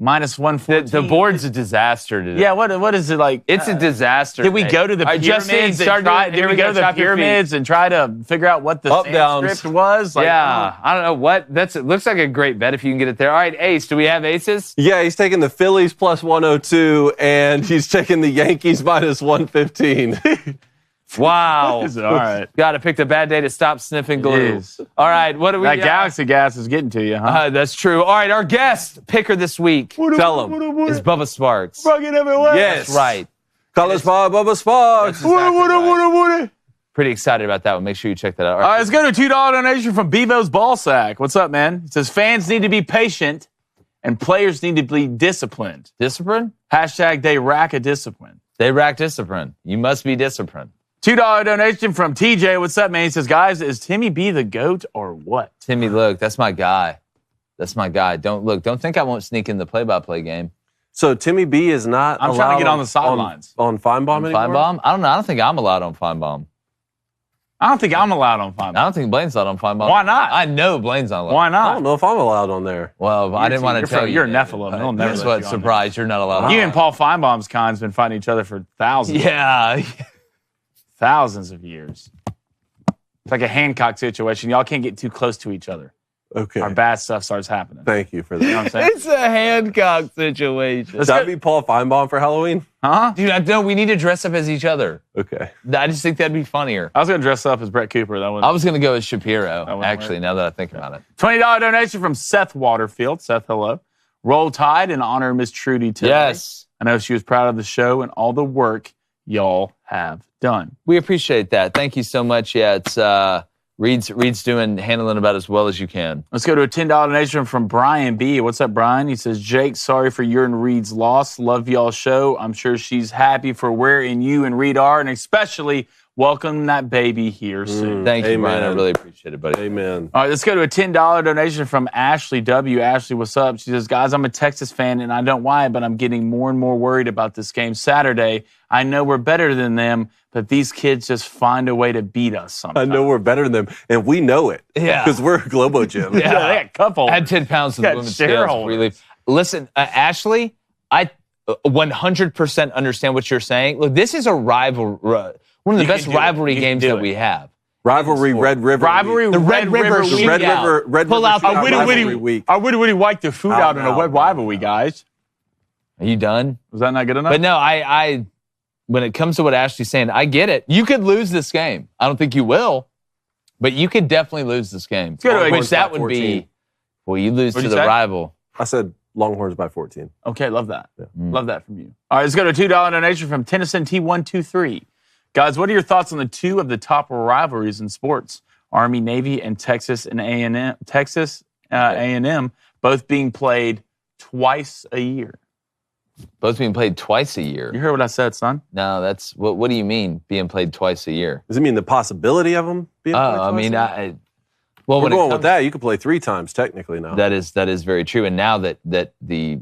B: -114.
A: The board's a disaster today.
B: Yeah, what is it like?
A: It's a disaster.
B: Did we go to the pyramids? Did we go to the pyramids and try to figure out what the script was?
A: I don't know what. It looks like a great bet if you can get it there. All right, Ace. Do we have aces?
E: Yeah, he's taking the Phillies +102, and he's taking the Yankees -115.
A: Wow.
B: All right.
A: Got to pick the bad day to stop sniffing glue. All right, what do we got?
B: That Galaxy gas is getting to you, huh?
A: That's true. All right, our guest picker this week, tell him, is Bubba Sparks.
B: Bugging everywhere.
A: Yes. That's right.
E: Call us Bubba Sparks.
A: Exactly Pretty excited about that one. Make sure you check that out.
B: All right, let's go to a $2 donation from Bevo's Ballsack. What's up, man? It says, fans need to be patient and players need to be disciplined.
A: Discipline?
B: # they rack a discipline.
A: They rack discipline. You must be disciplined.
B: $2 donation from TJ. What's up, man? He says, guys, is Timmy B the GOAT or what?
A: Timmy, look, that's my guy. That's my guy. Don't think I won't sneak in the play-by-play game.
E: So Timmy B is not
B: I'm trying to get on the sidelines.
E: On Feinbaum anymore?
A: Feinbaum? I don't know. I don't think I'm allowed on Feinbaum.
B: I don't think I'm allowed on Feinbaum.
A: I don't think Blaine's allowed on Feinbaum.
B: Why not?
A: I know Blaine's not allowed.
B: Why not?
E: I don't know if I'm allowed on there.
A: Well, I didn't want to tell you.
B: You're a Nephilim. They'll never
A: That's what surprised. You're not allowed.
B: You and Paul Feinbaum's kind's been fighting each other for thousands.
A: Yeah.
B: Thousands of years. It's like a Hancock situation. Y'all can't get too close to each other.
E: Okay.
B: our bad stuff starts happening.
E: Thank you for that.
B: You know what I'm saying?
A: It's a Hancock situation.
E: Does that be Paul Feinbaum for Halloween?
B: Huh?
A: Dude, no, we need to dress up as each other.
E: Okay.
A: I just think that'd be funnier.
B: I was going to dress up as Brett Cooper.
A: I was going to go as Shapiro,
B: wouldn't
A: actually,
B: work.
A: now that I think about it.
B: $20 donation from Seth Waterfield. Seth, hello. Roll Tide in honor of Miss Trudy today.
A: Yes.
B: I know she was proud of the show and all the work y'all have done.
A: We appreciate that. Thank you so much. Yeah, it's Reed's handling about as well as you can.
B: Let's go to a $10 donation from Brian B. What's up, Brian? He says, Jake, sorry for your and Reed's loss. Love y'all's show. I'm sure she's happy for where you and Reed are, and especially welcome that baby here soon.
A: Thank you,
E: Amen.
A: Brian. I really appreciate it, buddy.
E: Amen.
B: All right, let's go to a $10 donation from Ashley W. Ashley, what's up? She says, guys, I'm a Texas fan, and I don't why, but I'm getting more and more worried about this game Saturday. I know we're better than them, but these kids just find a way to beat us sometimes.
E: I know we're better than them, and we know it.
A: Yeah.
E: Because we're a Globo Gym.
B: Yeah, they got a couple.
A: I had 10 pounds of the
B: Got
A: women's scales before we leave. Listen, Ashley, I 100% understand what you're saying. Look, this is a rival, one of the best rivalry games that we have.
E: Rivalry Red River.
B: Rivalry
A: The Red River
E: The Red River. Red
A: Pull
E: River
A: out the
E: Shootout Rivalry
B: Witty
E: Week.
B: I would wipe the food out in a web rivalry, guys.
A: Are you done?
B: Was that not good enough?
A: But no, I when it comes to what Ashley's saying, I get it. You could lose this game. I don't think you will, but you could definitely lose this game. Which that would be, well, you lose to the rival.
E: I said Longhorns by 14.
B: Okay, love that. Yeah. Love that from you. All right, let's go to a $2 donation from Tennyson T123. Guys, what are your thoughts on the two of the top rivalries in sports? Army, Navy, and Texas and A&M. Texas, A&M, both being played twice a year.
A: Both being played twice a year.
B: You heard what I said, son?
A: No, that's what do you mean being played twice a year?
E: Does it mean the possibility of them being played twice a year?
A: Well,
E: we're going with that. You could play 3 times technically now.
A: That is very true. And now that the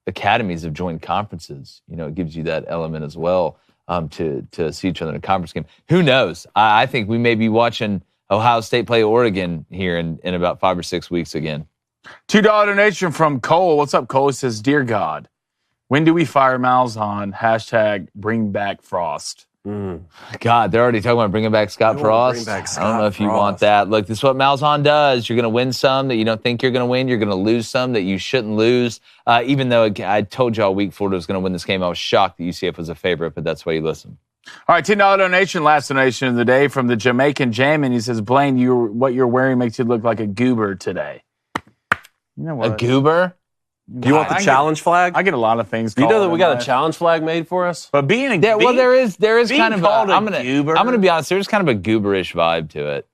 A: academies have joined conferences, it gives you that element as well to see each other in a conference game. Who knows? I think we may be watching Ohio State play Oregon here in about 5 or 6 weeks again.
B: $2 donation from Cole. What's up, Cole? He says, Dear God, when do we fire Malzahn? # bring back Frost.
A: God, they're already talking about bringing back Scott Frost. I don't know if you want that. Look, this is what Malzahn does. You're going to win some that you don't think you're going to win. You're going to lose some that you shouldn't lose. Even though I told you all week Florida was going to win this game, I was shocked that UCF was a favorite, but that's why you listen.
B: All right, $10 donation, last donation of the day from the Jamaican Jammin'. He says, Blaine, what you're wearing makes you look like a goober today. You know what?
A: A goober?
E: Do you want the challenge flag?
B: I get a lot of things.
E: Do you know that we got a challenge flag made for us?
B: But there is
A: kind of
B: I'm going
A: to be honest. There's kind of a gooberish vibe to it.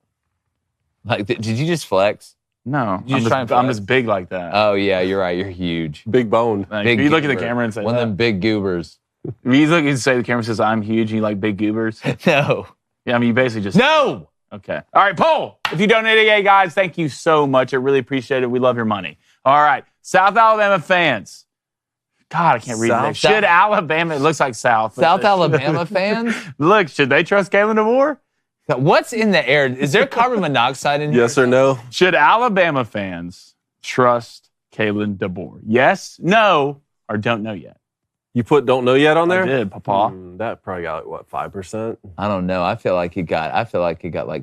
A: Like, did you just flex?
B: No, I'm just big like that.
A: Oh yeah, you're right. You're huge,
E: big bone.
B: Big you look at the camera and say
A: one of them big goobers.
B: You look and say the camera says I'm huge, and you like big goobers.
A: No.
B: Yeah, I mean you basically just
A: no.
B: Okay. All right, Paul. If you donated, hey guys, thank you so much. I really appreciate it. We love your money. All right, South Alabama fans. God, I can't read that. Should Alabama? It looks like South
A: Alabama fans.
B: Look, should they trust Kalen DeBoer?
A: What's in the air? Is there carbon monoxide in here?
E: Yes or no?
B: Should Alabama fans trust Kalen DeBoer? Yes, no, or don't know yet?
E: You put don't know yet on there?
B: I did, Papa.
E: That probably got like, what, 5%?
A: I don't know. I feel like he got like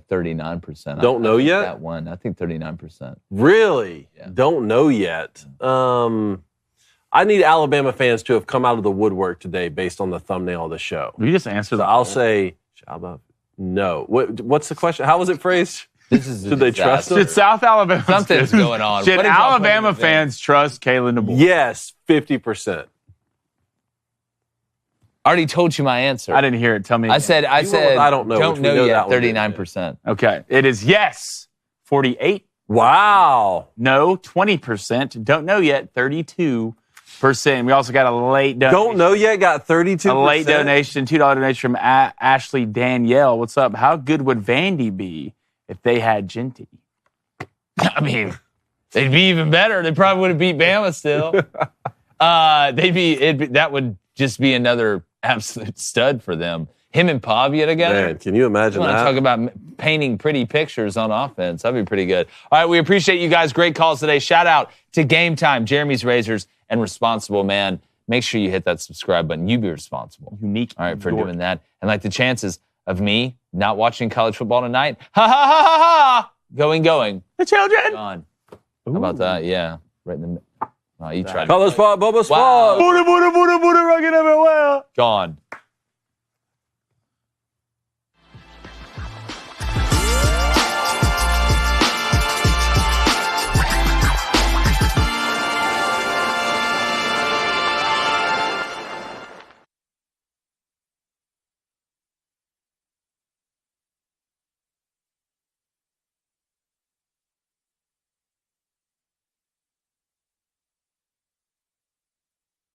A: 39%.
E: Don't know yet?
A: That one. I think 39%.
E: Really?
A: Yeah.
E: Don't know yet. I need Alabama fans to have come out of the woodwork today based on the thumbnail of the show.
B: You just answered that.
E: I'll say no. What's the question? How was it phrased? Should they trust him?
B: Should South Alabama
A: Something's going on.
B: Should Alabama fans trust Kalen DeBoer?
E: Yes, 50%.
A: I already told you my answer.
B: I didn't hear it. Tell me.
A: I said
E: I don't know.
A: Don't know yet. 39%.
B: Okay. It is yes. 48.
E: Wow.
B: No. 20%. Don't know yet. 32%. We also got a late donation.
E: Don't know yet. Got 32%.
B: A late donation. $2 donation from Ashley Danielle. What's up? How good would Vandy be if they had Genty?
A: I mean, they'd be even better. They probably would have beat Bama still. That would just be another absolute stud for them. Him and Pavia together.
E: Man, can you imagine that?
A: Talk about painting pretty pictures on offense. That'd be pretty good. All right, we appreciate you guys. Great calls today. Shout out to Game Time, Jeremy's Razors, and Responsible Man. Make sure you hit that subscribe button. You be responsible.
B: Unique.
A: All right, for doing that. And like the chances of me not watching college football tonight, ha ha ha ha ha, Going.
B: The children.
A: Gone. How about that? Yeah. Right in the. Oh, you tried.
E: Color spot, Bubba spot.
B: Booty, rocking everywhere.
A: Gone.